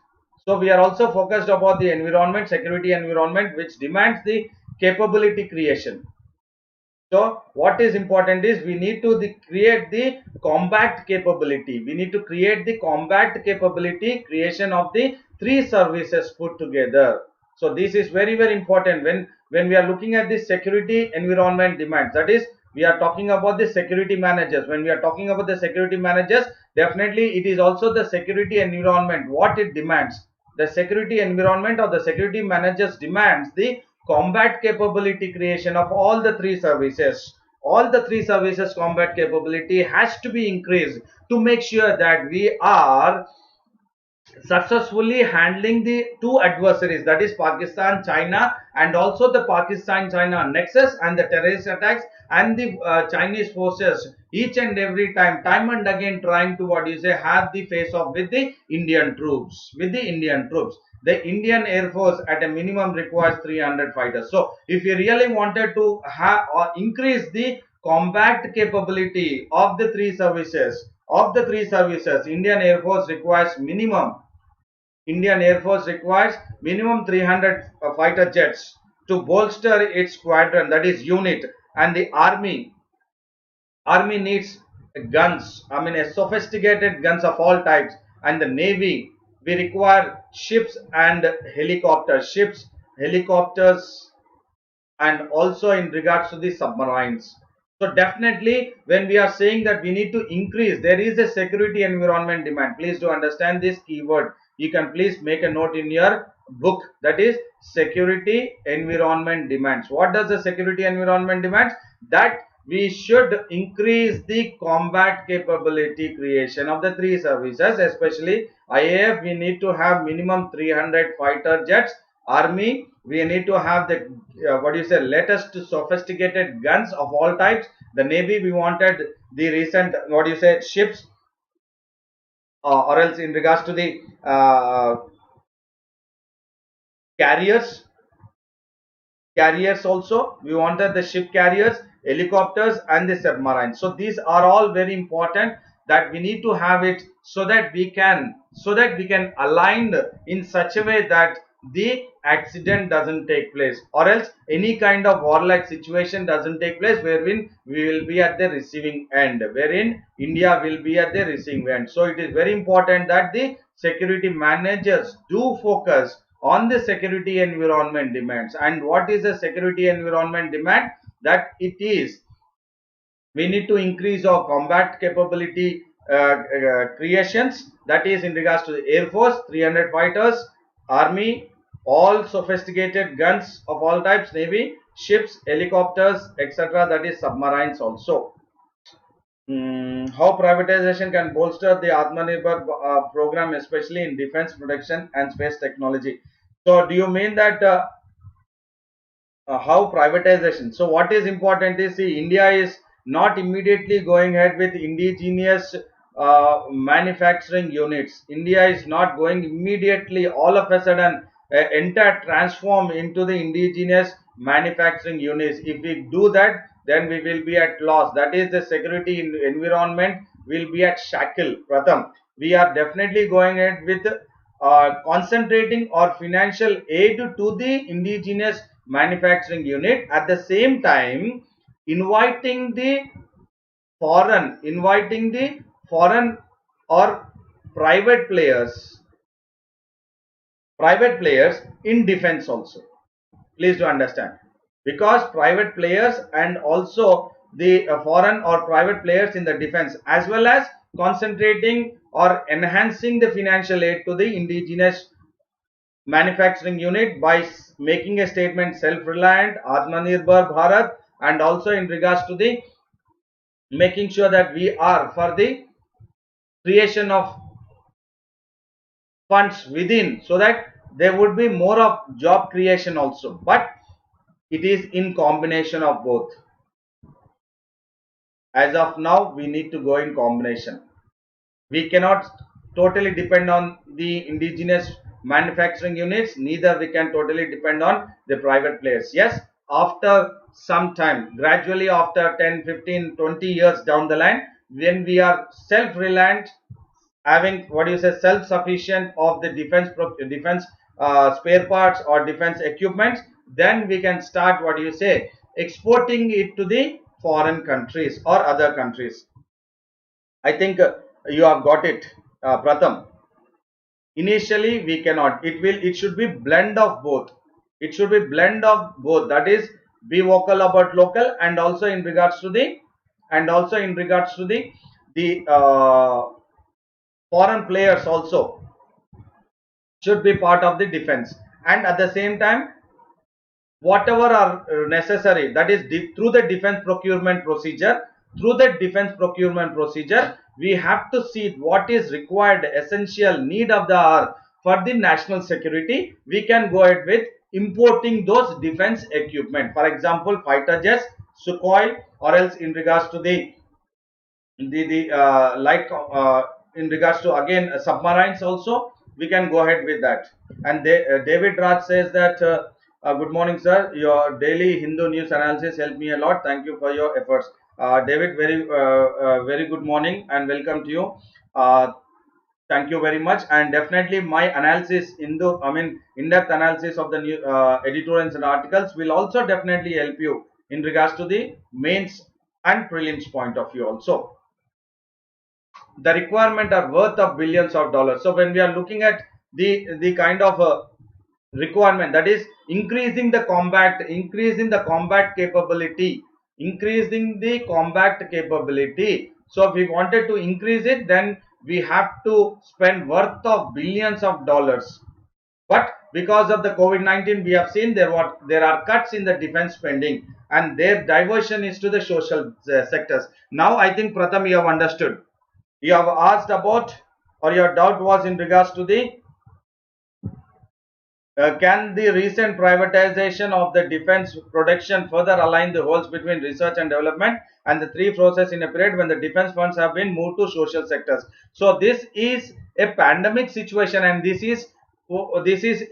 So we are also focused about the environment, security environment, which demands the capability creation. So what is important is we need to create the combat capability. We need to create the combat capability creation of the three services put together. So this is very, very important when we are looking at the security environment demands. That is, we are talking about the security managers. When we are talking about the security managers, definitely it is also the security environment, what it demands. The security environment or the security managers demands the combat capability creation of all the three services. All the three services combat capability has to be increased to make sure that we are successfully handling the two adversaries, that is Pakistan China, and also the Pakistan China nexus and the terrorist attacks and the Chinese forces each and every time and again trying to have the face off with the Indian troops. The Indian Air Force at a minimum requires 300 fighters. So if you really wanted to have or increase the combat capability of the three services, Indian Air Force requires minimum 300 fighter jets to bolster its squadron, that is unit. And the army needs guns, sophisticated guns of all types. And the navy, we require ships and helicopters, and also in regards to the submarines. So definitely when we are saying that we need to increase, there is a security environment demand. Please do understand this keyword. You can please make a note in your book, that is security environment demands. What does the security environment demands? That we should increase the combat capability creation of the three services, especially IAF. We need to have minimum 300 fighter jets. Army, we need to have the latest sophisticated guns of all types. The navy, we wanted the recent ships, or else in regards to the carriers also, we wanted the ship carriers, helicopters, and the submarines. So these are all very important that we need to have it, so that we can align in such a way that the accident doesn't take place, or else any kind of warlike situation doesn't take place, wherein we will be at the receiving end, wherein India will be at the receiving end. So it is very important that the security managers do focus on the security environment demands. And what is the security environment demand? That it is, we need to increase our combat capability creations, that is in regards to the Air Force, 300 fighters, Army, all sophisticated guns of all types, Navy, ships, helicopters, etc., that is submarines also. How privatization can bolster the Atmanirbhar program, especially in defense, production, and space technology. So do you mean that how privatization? So what is important is, see, India is not immediately going ahead with indigenous manufacturing units. India is not going immediately all of a sudden entire transform into the indigenous manufacturing units. If we do that, then we will be at loss. That is, the security environment will be at shackle. Pratham, we are definitely going ahead with concentrating our financial aid to the indigenous manufacturing unit, at the same time inviting the foreign or private players in defense also. Please do understand, because private players and also the foreign or private players in the defense, as well as concentrating or enhancing the financial aid to the indigenous manufacturing unit by making a statement self-reliant, Atmanirbhar Bharat, and also in regards to the making sure that we are for the creation of funds within, so that there would be more of job creation also, but it is in combination of both. As of now, we need to go in combination. We cannot totally depend on the indigenous manufacturing units, neither we can totally depend on the private players. Yes, after some time, gradually after 10, 15, 20 years down the line, when we are self-reliant, having self-sufficient of the defense spare parts or defense equipments, then we can start exporting it to the foreign countries or other countries. I think you have got it, Pratham. Initially we cannot, it should be blend of both. It should be blend of both, that is, be vocal about local, and also in regards to the foreign players also should be part of the defense. And at the same time, whatever are necessary, that is through the defense procurement procedure, we have to see what is required, essential need of the hour for the national security. We can go ahead with importing those defense equipment, for example fighter jets, Sukhoi, or else in regards to the light in regards to again submarines also, we can go ahead with that. And David Raj says that good morning sir, your daily Hindu news analysis helped me a lot, thank you for your efforts. David, very good morning and welcome to you. Thank you very much. And definitely my analysis in-depth analysis of the new editorials and articles will also definitely help you in regards to the mains and prelims point of view also. The requirement are worth of billions of dollars. So when we are looking at the kind of requirement, that is increasing the combat capability, so if we wanted to increase it, then we have to spend worth of billions of dollars. But because of the COVID-19, we have seen there are cuts in the defense spending, and their diversion is to the social sectors. Now I think Pratham, you have understood. You have asked about, or your doubt was in regards to the can the recent privatization of the defense production further align the holes between research and development and the three process in a period when the defense funds have been moved to social sectors? So this is a pandemic situation, and this is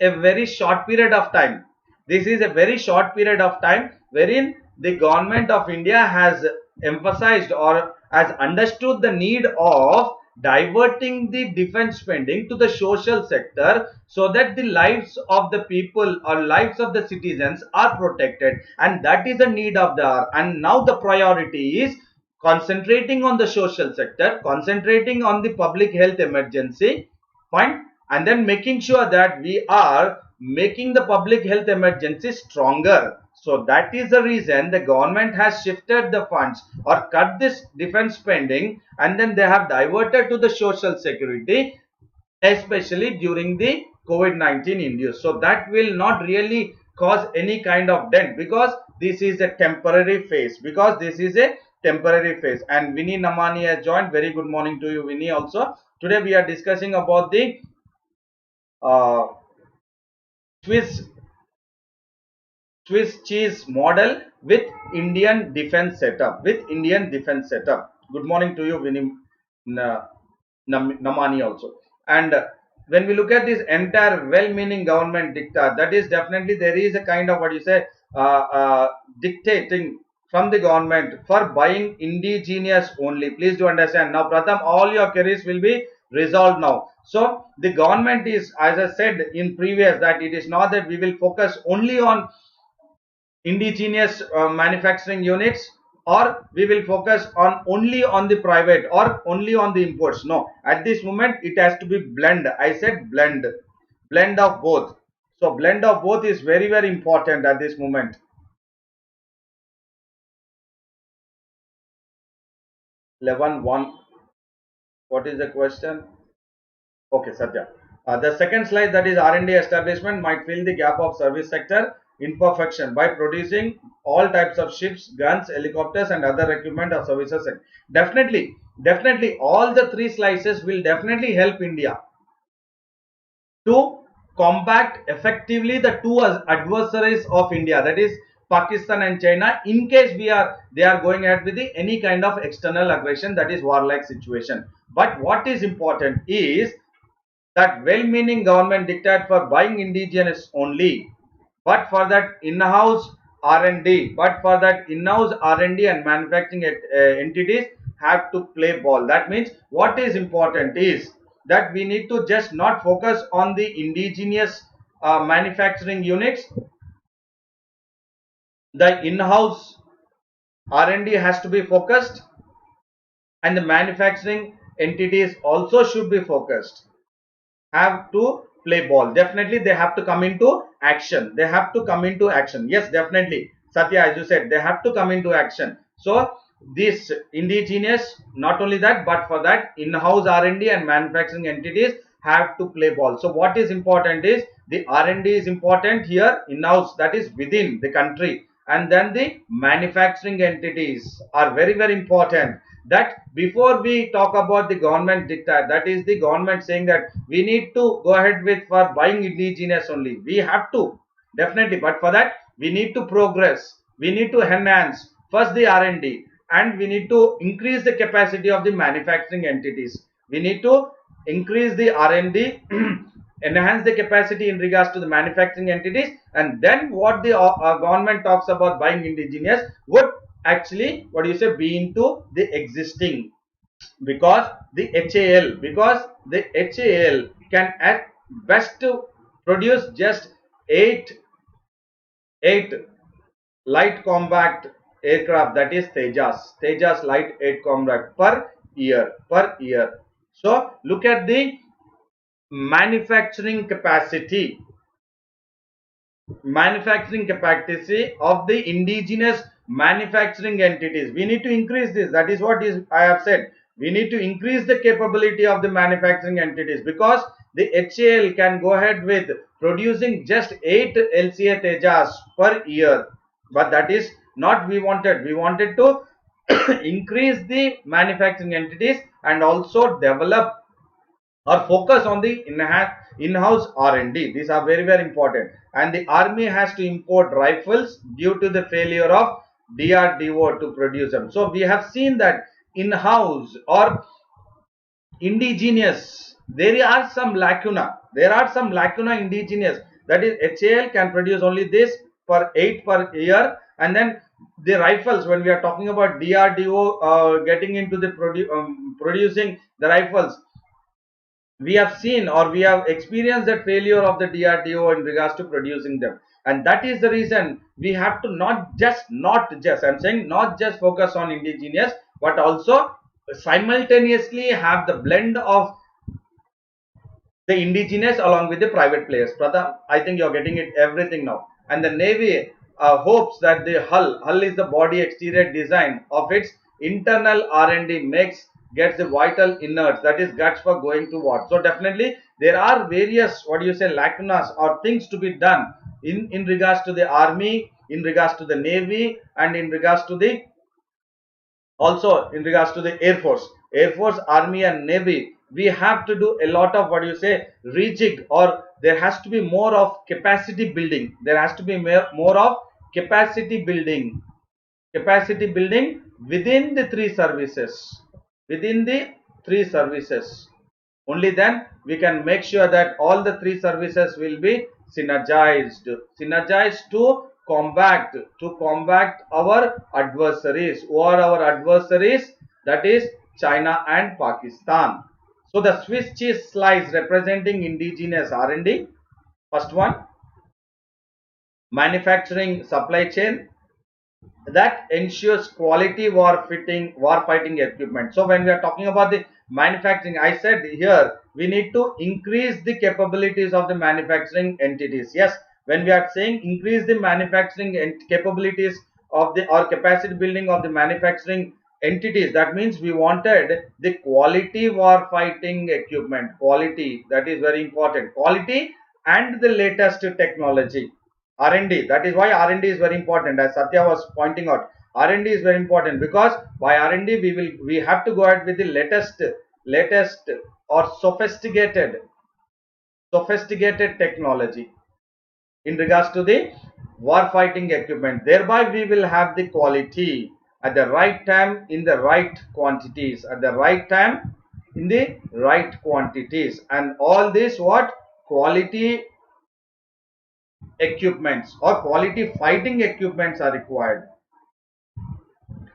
a very short period of time. This is a very short period of time wherein the government of India has emphasized or has understood the need of diverting the defense spending to the social sector, so that the lives of the people or lives of the citizens are protected, and that is a need of the hour. And now the priority is concentrating on the social sector, concentrating on the public health emergency, fine, and then making sure that we are making the public health emergency stronger. So that is the reason the government has shifted the funds or cut this defense spending, and then they have diverted to the social security, especially during the COVID-19 induced. So that will not really cause any kind of dent, because this is a temporary phase. And Vinny Namani has joined. Very good morning to you, Vinny. Also, today we are discussing about the Swiss cheese model with Indian defense setup. Good morning to you, Vinny Namani also. And when we look at this entire well-meaning government diktat, that is definitely there is a kind of dictating from the government for buying indigenous only. Please do understand. Now, Pratham, all your queries will be resolved now. So, the government is, as I said in previous, that it is not that we will focus only on indigenous manufacturing units, or we will focus on only on the private or only on the imports. No, at this moment it has to be blend. I said blend of both. So blend of both is very, very important at this moment. 11.1. What is the question? Okay, Satya. The second slide, that is R&D establishment might fill the gap of service sector imperfection by producing all types of ships, guns, helicopters and other equipment or services. Definitely all the three slices will definitely help India to combat effectively the two adversaries of India, that is Pakistan and China, in case they are going ahead with any kind of external aggression, that is warlike situation. But what is important is that well-meaning government dictate for buying indigenous only, but for that in-house R&D, and manufacturing entities have to play ball. That means what is important is that we need to just not focus on the indigenous manufacturing units. The in-house R&D has to be focused, and the manufacturing entities also should be focused, have to play ball. Definitely they have to come into action. Yes, definitely, Satya, as you said, they have to come into action. So this indigenous, not only that, but for that in-house R&D and manufacturing entities have to play ball. So what is important is the R&D is important here, in-house, that is within the country, and then the manufacturing entities are very, very important. That before we talk about the government dictate, that is the government saying that we need to go ahead with for buying indigenous only, we have to definitely, but for that we need to progress, we need to enhance first the R&D, and we need to increase the capacity of the manufacturing entities. We need to increase the R&D enhance the capacity in regards to the manufacturing entities, and then what the government talks about buying indigenous would actually, what do you say, be into the existing, because the HAL can at best produce just 8 light combat aircraft, that is Tejas light 8 combat per year. So look at the manufacturing capacity of the indigenous manufacturing entities. We need to increase this. That is what is I have said. We need to increase the capability of the manufacturing entities, because the HAL can go ahead with producing just 8 LCA Tejas per year. But that is not we wanted. We wanted to increase the manufacturing entities and also develop or focus on the in-house R&D. These are very, very important. And the army has to import rifles due to the failure of DRDO to produce them. So we have seen that in-house or indigenous, there are some lacuna indigenous, that is HAL can produce only this for 8 per year, and then the rifles, when we are talking about DRDO getting into the producing the rifles, we have seen or we have experienced that failure of the DRDO in regards to producing them, and that is the reason we have to not just focus on indigenous, but also simultaneously have the blend of the indigenous along with the private players. Pratap, I think you're getting it everything now. And the Navy hopes that the hull is the body exterior design of its internal R&D gets the vital innards, that is guts for going to war. So definitely there are various, lacunas or things to be done in regards to the army, in regards to the Navy, and in regards to the also in regards to the Air Force, Army and Navy. We have to do a lot of rejig, or there has to be more of capacity building. There has to be more of capacity building within the three services. Only then we can make sure that all the three services will be synergized to combat our adversaries. Who are our adversaries? That is China and Pakistan. So the Swiss cheese slice representing indigenous R&D. First one, manufacturing supply chain that ensures quality war fighting equipment. So when we are talking about the manufacturing, I said here we need to increase the capabilities of the manufacturing entities. Yes, when we are saying increase the manufacturing capabilities of the or capacity building of the manufacturing entities, that means we wanted the quality war fighting equipment. Quality, that is very important. Quality and the latest technology. R&D. That is why R&D is very important. As Satya was pointing out, R&D is very important because by R&D we have to go ahead with the latest or sophisticated technology in regards to the war fighting equipment. Thereby we will have the quality at the right time in the right quantities, at the right time in the right quantities, and all this what quality equipments or quality fighting equipments are required,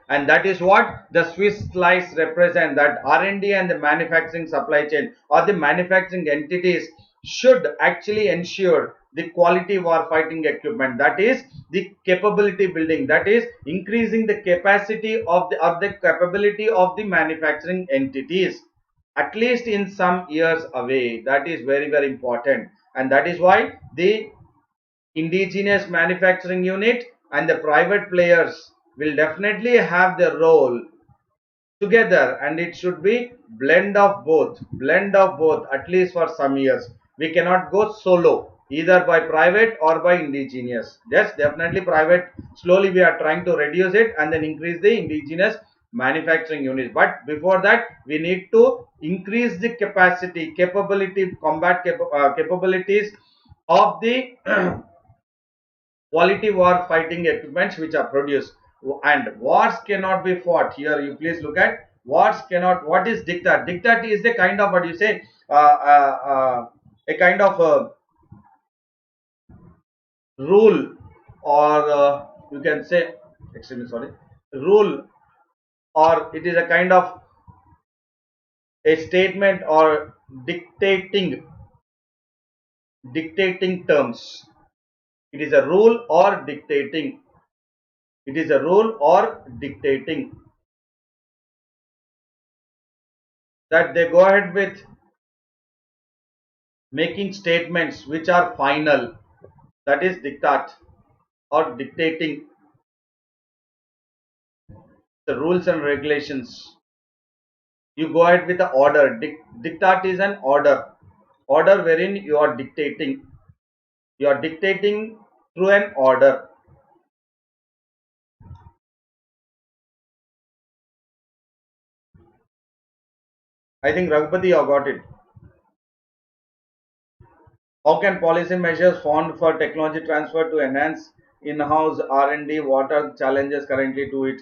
and that is what the Swiss slice represent, that R&D and the manufacturing supply chain or the manufacturing entities should actually ensure the quality war fighting equipment, that is the capability building, that is increasing the capacity of the capability of the manufacturing entities at least in some years away. That is very important, and that is why the indigenous manufacturing unit and the private players will definitely have their role together, and it should be blend of both at least for some years. We cannot go solo either by private or by indigenous. Yes, definitely private, slowly we are trying to reduce it and then increase the indigenous manufacturing units, but before that we need to increase the capability capabilities of the quality war fighting equipments which are produced. And wars cannot be fought. Here you please look at wars cannot. What is diktat? Diktat is the kind of, what you say, a kind of rule, or you can say, extremely sorry, rule, or it is a kind of a statement or dictating terms. It is a rule or dictating. It is a rule or dictating that they go ahead with making statements which are final. That is diktat or dictating the rules and regulations. You go ahead with the order. Diktat is an order wherein you are dictating. You are dictating through an order. I think Raghupati, you got it. How can policy measures formed for technology transfer to enhance in-house R&D? What are the challenges currently to it?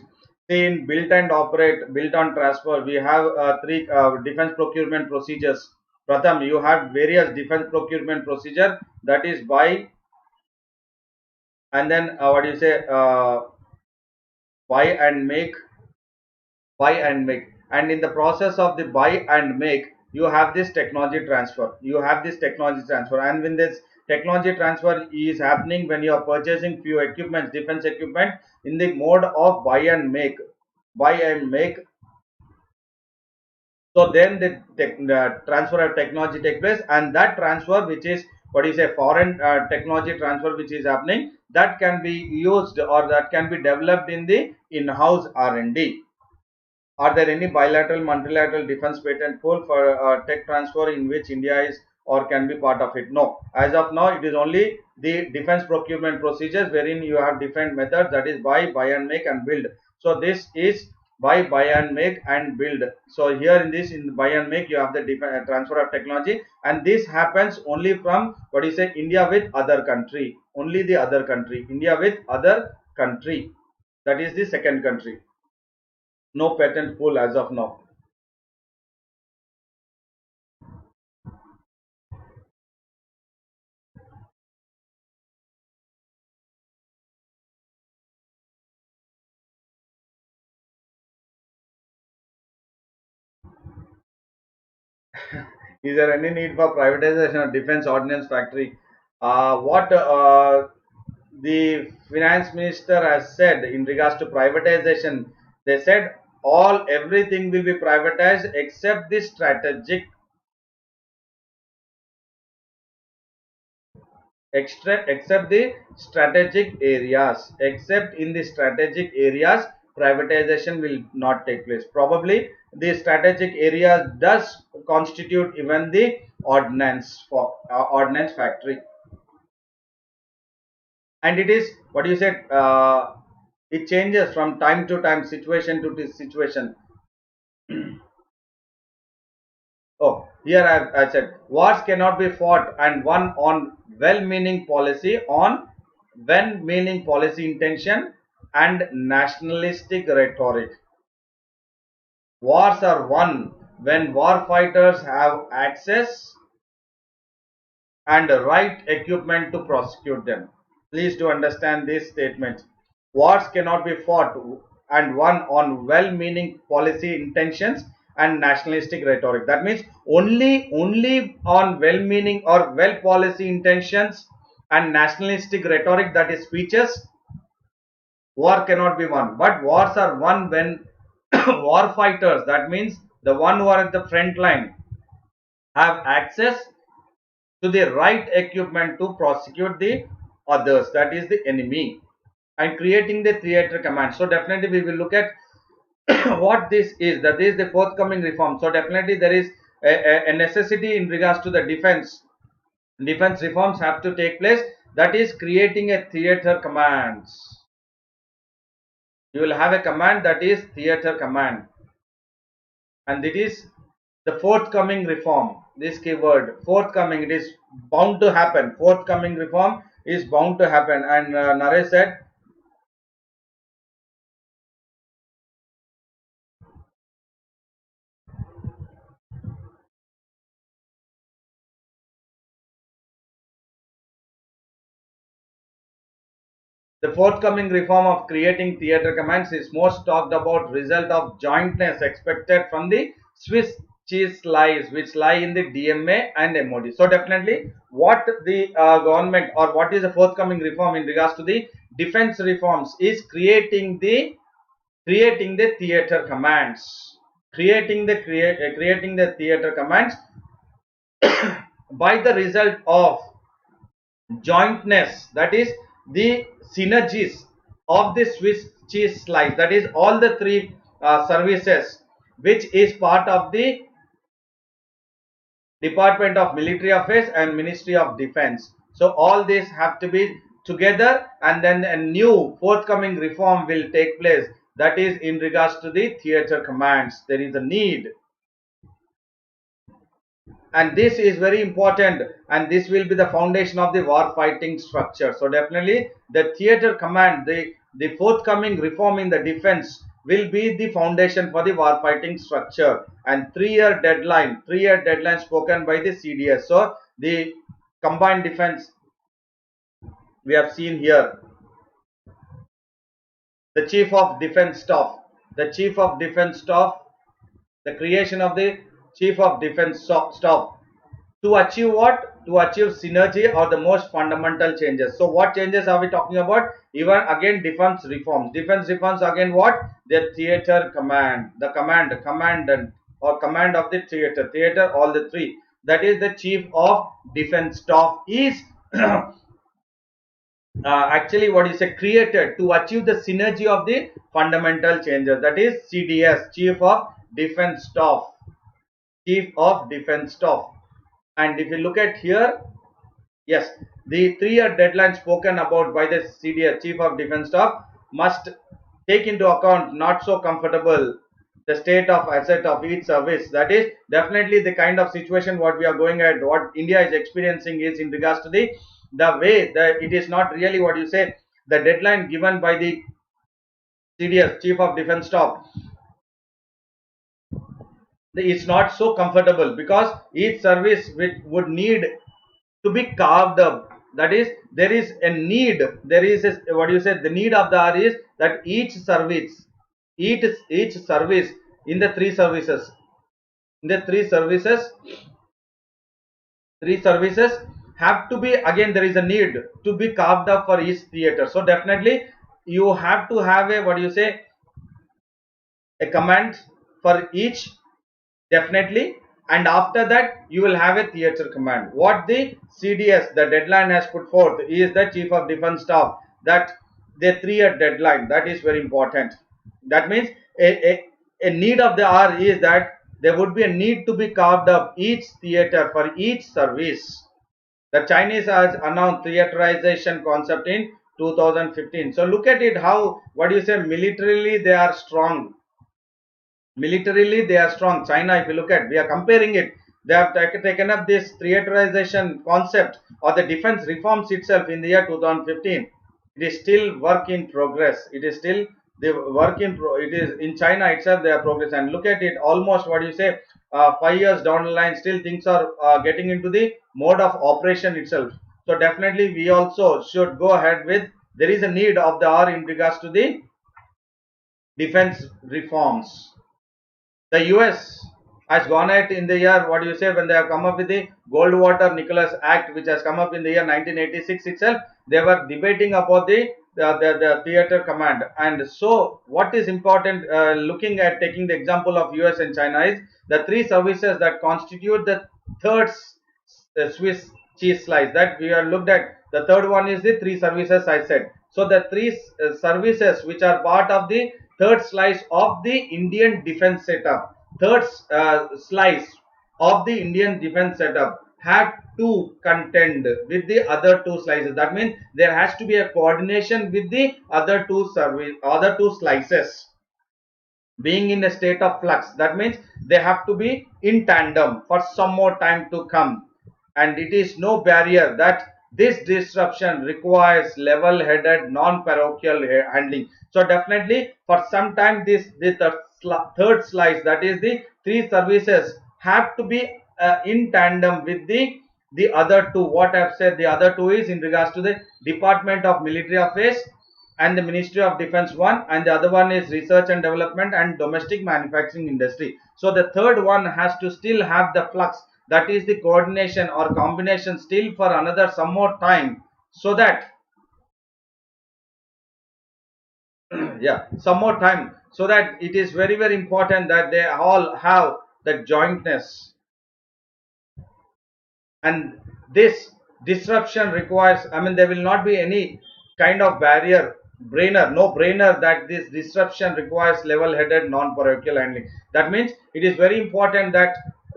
See, in built and operate, built on transfer, we have three defense procurement procedures. Pratham, you have various defense procurement procedure, that is buy, and then what do you say, buy and make, and in the process of the buy and make you have this technology transfer, and when this technology transfer is happening, when you are purchasing few equipment, defense equipment, in the mode of buy and make, so then the transfer of technology take place, and that transfer, which is, what is a foreign technology transfer which is happening, that can be used or that can be developed in the in-house R&D. Are there any bilateral, multilateral defense patent pool for tech transfer in which India is or can be part of it? No. As of now, it is only the defense procurement procedures wherein you have different methods, that is buy and make, and build. So this is buy and make, and build. So here in buy and make, you have the transfer of technology, and this happens only from, what is it, India with other country. Only the other country. India with other country. That is the second country. No patent pool as of now. Is there any need for privatization of defense ordnance factory? What the finance minister has said in regards to privatization, they said everything will be privatized except the strategic except the strategic areas. Except in the strategic areas, privatization will not take place. Probably the strategic areas does constitute even the ordnance for ordnance factory, and it is what you said. It changes from time to time, situation to situation. Oh, here I said wars cannot be fought and won on well-meaning policy, intention and nationalistic rhetoric. Wars are won when war fighters have access and right equipment to prosecute them. Please do understand this statement. Wars cannot be fought and won on well-meaning policy intentions and nationalistic rhetoric. That means only on well-meaning or well policy intentions and nationalistic rhetoric, that is speeches, war cannot be won. But wars are won when war fighters, that means the one who are at the front line, have access to the right equipment to prosecute the others, that is the enemy, and creating the theater command. So definitely we will look at what this is. That is the forthcoming reform. So definitely there is a necessity in regards to the defense reforms have to take place. That is creating a theater commands. You will have a command, that is theater command, and it is the forthcoming reform. This keyword forthcoming, it is bound to happen. Forthcoming reform is bound to happen. And Naresh said the forthcoming reform of creating theater commands is most talked about result of jointness expected from the Swiss cheese slice, which lie in the DMA and MOD. So definitely what the government, or what is the forthcoming reform in regards to the defense reforms, is creating the theater commands. Creating the theater commands by the result of jointness, that is the synergies of the Swiss cheese slice, that is all the three services which is part of the Department of Military Affairs and Ministry of Defense. So all these have to be together, and then a new forthcoming reform will take place, that is in regards to the theater commands. There is a need, and this is very important, and this will be the foundation of the war fighting structure. So definitely the theater command, the forthcoming reform in the defense will be the foundation for the war fighting structure. And 3-year deadline spoken by the CDS. So the combined defense, we have seen here the chief of defense staff, the creation of the chief of defense staff. To achieve what? To achieve synergy or the most fundamental changes. So what changes are we talking about? Even again defense reforms. Defense reforms again what? The theater command, the commandant or command of the theater, all the three. That is the chief of defense staff is actually what is created to achieve the synergy of the fundamental changes. That is CDS, chief of defense staff. And if you look at here, yes, the 3-year deadline spoken about by the CDS, Chief of Defense Staff, must take into account not so comfortable the state of asset of each service. That is definitely the kind of situation what we are going at, what India is experiencing is in regards to the way that it is not really what you say, the deadline given by the CDS, Chief of Defense Staff, it's not so comfortable, because each service would need to be carved up. That is, there is a need, there is a, what you said, the need of the hour is that each service in the 3 services, The three services have to be, again there is a need to be carved up for each theater. So definitely you have to have a, what do you say, a command for each, definitely, and after that you will have a theater command. What the CDS, the deadline, has put forth is the Chief of Defence Staff, that the 3-year deadline, that is very important. That means a need of the hour is that there would be a need to be carved up each theater for each service. The Chinese has announced theaterization concept in 2015. So look at it, how, what do you say, militarily they are strong. Militarily they are strong. China, if you look at, we are comparing it, they have taken up this theaterization concept or the defense reforms itself in the year 2015. It is still work in progress. It is still the work in it is in China itself they are progress. And look at it, almost, what do you say, 5 years down the line, still things are getting into the mode of operation itself. So definitely we also should go ahead with, there is a need of the hour in regards to the defense reforms. The US has gone at in the year, what do you say, when they have come up with the Goldwater Nicholas Act, which has come up in the year 1986 itself, they were debating about the theater command. And so what is important, looking at taking the example of US and China, is the three services that constitute the third Swiss cheese slice that we have looked at. The third one is the three services I said. So the three services which are part of the third slice of the Indian defense setup, third slice of the Indian defense setup, have to contend with the other two slices. That means there has to be a coordination with the other two slices being in a state of flux. That means they have to be in tandem for some more time to come. And it is no barrier that this disruption requires level-headed, non-parochial handling. So definitely for some time the third slice, that is the three services, have to be in tandem with the other two. What I have said, the other two is in regards to the Department of Military Affairs and the Ministry of Defense one, and the other one is Research and Development and Domestic Manufacturing Industry. So the third one has to still have the flux, that is the coordination or combination, still for another some more time, so that yeah, some more time, so that it is very, very important that they all have the jointness. And this disruption requires, I mean, there will not be any kind of barrier, no brainer, that this disruption requires level-headed, non-parochial handling. That means it is very important that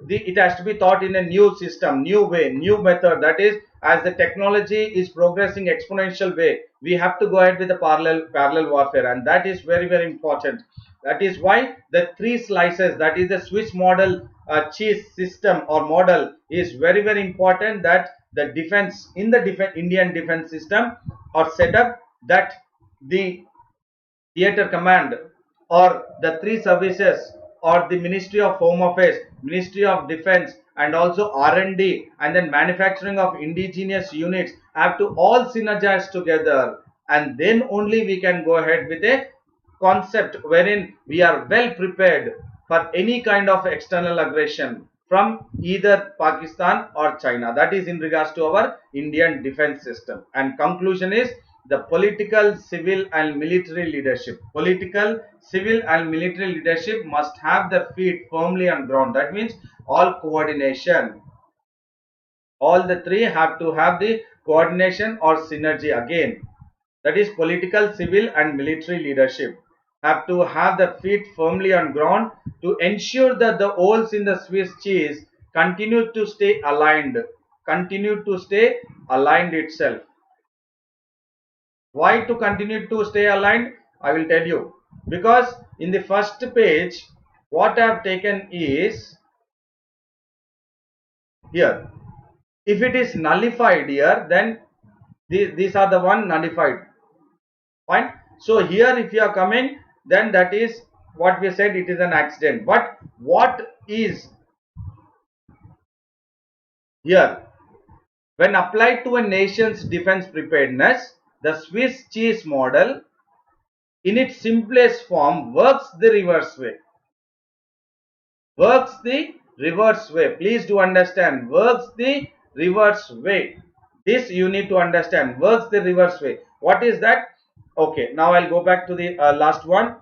it has to be taught in a new system, new way, new method. That is, as the technology is progressing exponential way, we have to go ahead with the parallel warfare, and that is very, very important. That is why the three slices, that is the Swiss model cheese system or model, is very, very important, that the defense in the Indian defense system or setup, that the theater command or the three services or the Ministry of Home Affairs, Ministry of Defense, and also R&D, and then manufacturing of indigenous units have to all synergize together, and then only we can go ahead with a concept wherein we are well prepared for any kind of external aggression from either Pakistan or China. That is in regards to our Indian defense system. And conclusion is, the political, civil and military leadership. Political, civil and military leadership must have their feet firmly on ground. That means all coordination. All the three have to have the coordination or synergy again. That is, political, civil and military leadership have to have the feet firmly on ground to ensure that the holes in the Swiss cheese continue to stay aligned, itself. Why to continue to stay aligned? I will tell you. Because in the first page, what I have taken is here. If it is nullified here, then these are the one nullified. Fine. So here, if you are coming, then that is what we said, it is an accident. But what is here? When applied to a nation's defense preparedness, the Swiss cheese model in its simplest form works the reverse way. Works the reverse way. Please do understand, works the reverse way. This you need to understand, works the reverse way. What is that? Okay, now I'll go back to the last one.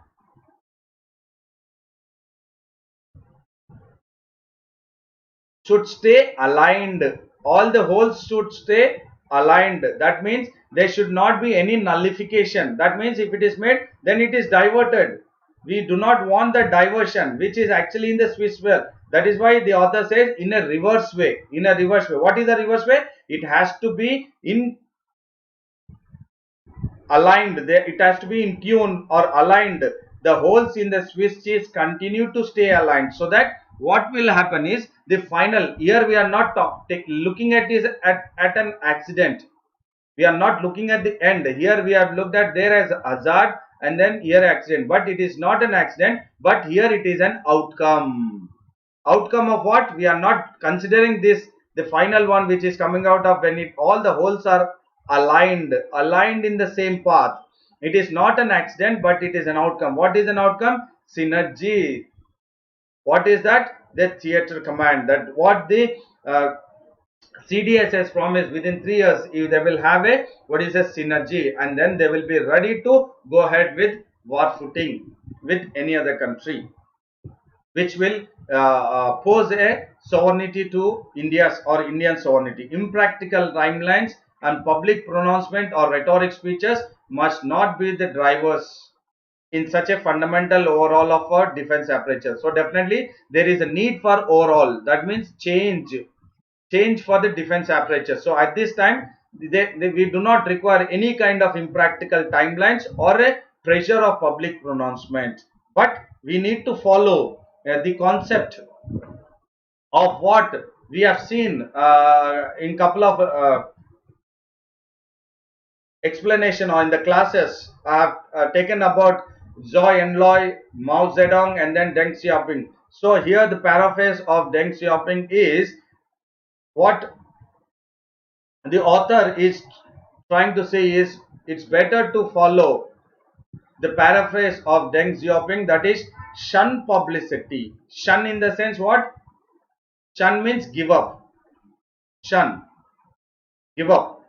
Should stay aligned. All the holes should stay aligned. That means there should not be any nullification. That means if it is made, then it is diverted. We do not want the diversion, which is actually in the Swiss well. That is why the author says in a reverse way. In a reverse way. What is a reverse way? It has to be in aligned. It has to be in tune or aligned. The holes in the Swiss cheese continue to stay aligned, so that what will happen is the final, here we are not looking at is at an accident. We are not looking at the end. Here we have looked at there as hazard and then here accident, but it is not an accident, but here it is an outcome. Outcome of what? We are not considering this, the final one which is coming out of when it all the holes are aligned in the same path. It is not an accident, but it is an outcome. What is an outcome? Synergy. What is that? The theater command. That what the CDS has promised, within 3 years if they will have a what is a synergy, and then they will be ready to go ahead with war footing with any other country, which will pose a sovereignty to India's or Indian sovereignty. Impractical timelines and public pronouncement or rhetoric speeches must not be the drivers in such a fundamental overhaul of our defense apparatus. So definitely there is a need for overhaul. That means change for the defense apparatus. So at this time, we do not require any kind of impractical timelines or a pressure of public pronouncement, but we need to follow the concept of what we have seen in couple of explanation or in the classes I have taken about Zhou Enlai, Mao Zedong, and then Deng Xiaoping. So here the paraphrase of Deng Xiaoping is what the author is trying to say is it's better to follow the paraphrase of Deng Xiaoping, that is shun publicity. Shun in the sense what? Shun means give up. Shun, give up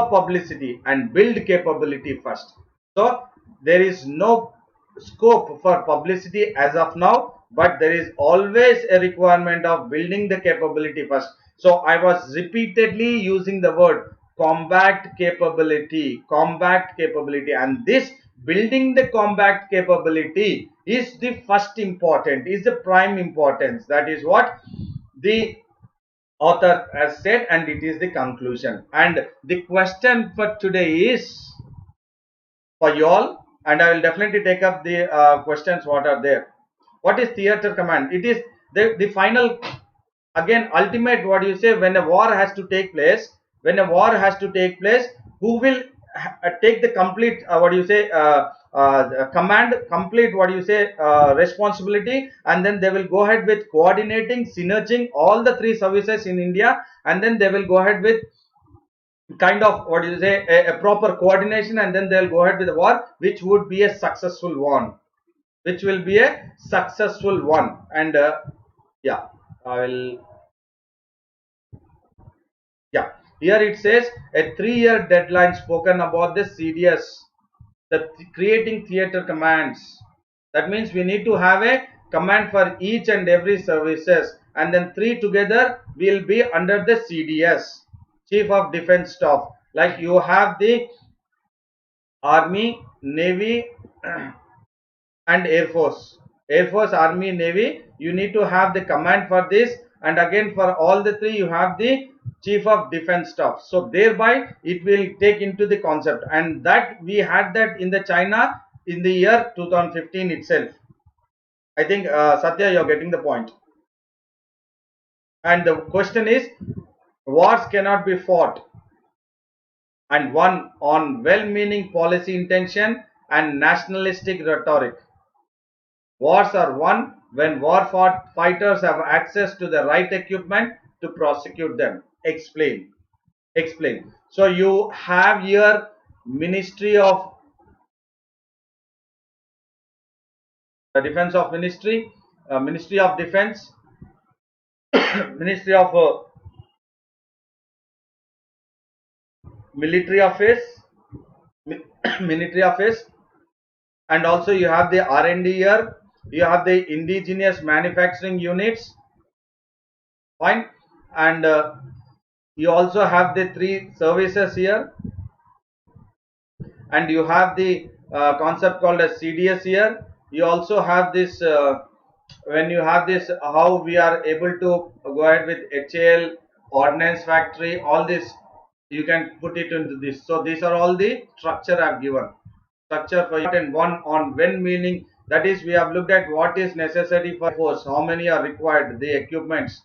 publicity and build capability first. So there is no scope for publicity as of now, but there is always a requirement of building the capability first. So I was repeatedly using the word combat capability, and this building the combat capability is the first important, is the prime importance. That is what the author has said, and it is the conclusion. And the question for today is for you all, and I will definitely take up the questions what are there. What is theater command? It is the final, again, ultimate, what you say, when a war has to take place, who will take the complete what you say command, complete what you say responsibility, and then they will go ahead with coordinating, synerging all the 3 services in India, and then they will go ahead with kind of what you say a proper coordination, and then they'll go ahead with the war, which would be a successful one, and yeah, I will, yeah, here it says a 3-year deadline spoken about the CDS, the creating theater commands. That means we need to have a command for each and every services, and then 3 together will be under the CDS, Chief of Defense Staff. Like you have the Army, Navy and Air Force. Army, Navy, you need to have the command for this, and again for all the 3 you have the Chief of Defense Staff. So thereby it will take into the concept, and that we had that in the China in the year 2015 itself. I think Satya, you're getting the point. And the question is, wars cannot be fought and won on well-meaning policy intention and nationalistic rhetoric. Wars are won when war fighters have access to the right equipment to prosecute them. Explain. So you have here Ministry of Defense of Ministry of Defense, Ministry of Military Affairs, Military Affairs, and also you have the R&D year, you have the indigenous manufacturing units, fine, and you also have the 3 services here, and you have the concept called as CDS here. You also have this when you have this, how we are able to go ahead with HAL, ordnance factory, all this you can put it into this. So these are all the structure I have given. Structure for and one on when, meaning that is we have looked at what is necessary for force, how many are required, the equipments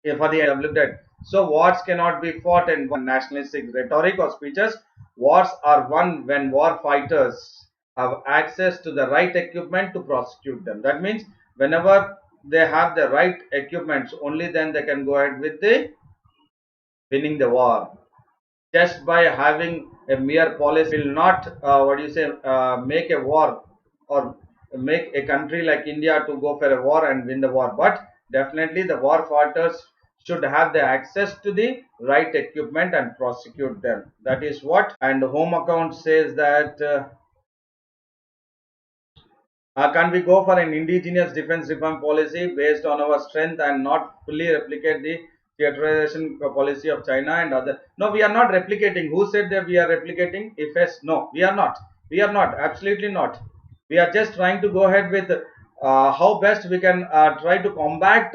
for the I have looked at. So wars cannot be fought and won. Nationalistic rhetoric or speeches. Wars are won when war fighters have access to the right equipment to prosecute them. That means whenever they have the right equipments, only then they can go ahead with the winning the war. Just by having a mere policy will not make a war or make a country like India to go for a war and win the war, but definitely the war fighters should have the access to the right equipment and prosecute them. That is what. And home account says that can we go for an indigenous defense reform policy based on our strength and not fully replicate the theaterization policy of China and other? No, we are not replicating. Who said that we are replicating? If yes, no, we are not. We are not. Absolutely not. We are just trying to go ahead with how best we can try to combat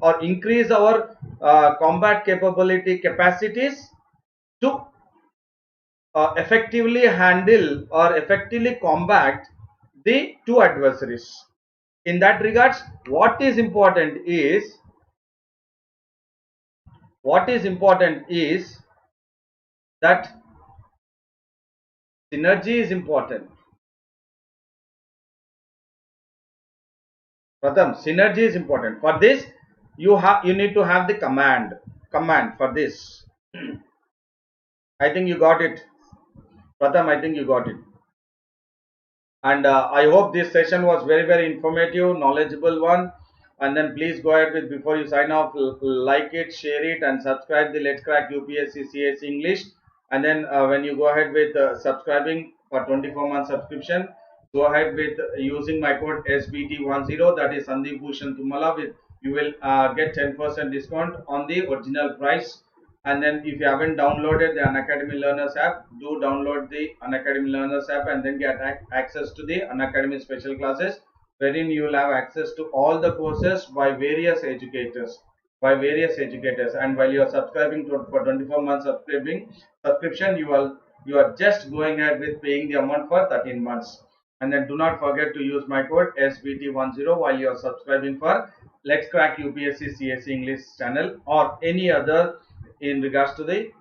or increase our combat capacities to effectively handle or effectively combat the 2 adversaries. In that regards, what is important is that synergy is important. Pratham, synergy is important. For this, you need to have the command for this. I think you got it, Pratham. I think you got it. And I hope this session was very informative, knowledgeable one. And then please go ahead with, before you sign off, like it, share it, and subscribe the Let's Crack UPSC CSE English. And then when you go ahead with subscribing for 24-month subscription, go ahead with using my code SBT10, that is Sandeep Bhushan Thummala, with you will get 10% discount on the original price. And then if you haven't downloaded the Unacademy Learners app, do download the Unacademy Learners app and then get access to the Unacademy special classes, wherein you will have access to all the courses by various educators. And while you are subscribing for 24 months subscription, you are just going ahead with paying the amount for 13 months. And then do not forget to use my code SBT10 while you are subscribing for Let's Crack UPSC CSE English channel or any other in regards to the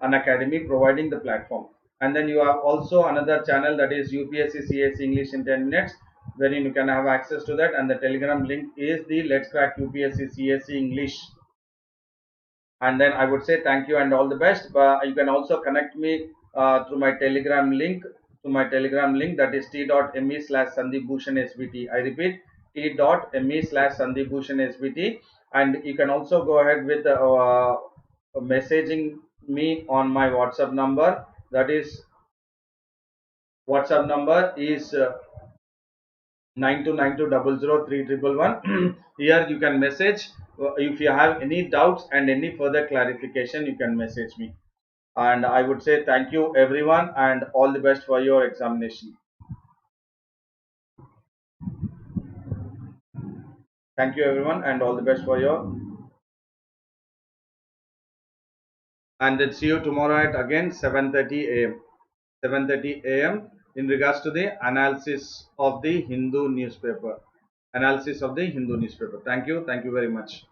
Unacademy providing the platform. And then you have also another channel, that is UPSC CSE English in 10 minutes, wherein you can have access to that, and the Telegram link is the Let's Crack UPSC CSE English. And then I would say thank you and all the best. But you can also connect me through my Telegram link, that is t.me/Sandeep Bhushan SBT. I repeat, t.me/Sandeep Bhushan SBT. And you can also go ahead with messaging me on my WhatsApp number, that is WhatsApp number is 9292003111. Here you can message if you have any doubts and any further clarification, you can message me. And I would say thank you everyone and all the best for your examination. Thank you everyone and all the best for your, and then see you tomorrow at again 7:30 a.m. 7:30 a.m. in regards to the analysis of the Hindu newspaper. Thank you very much.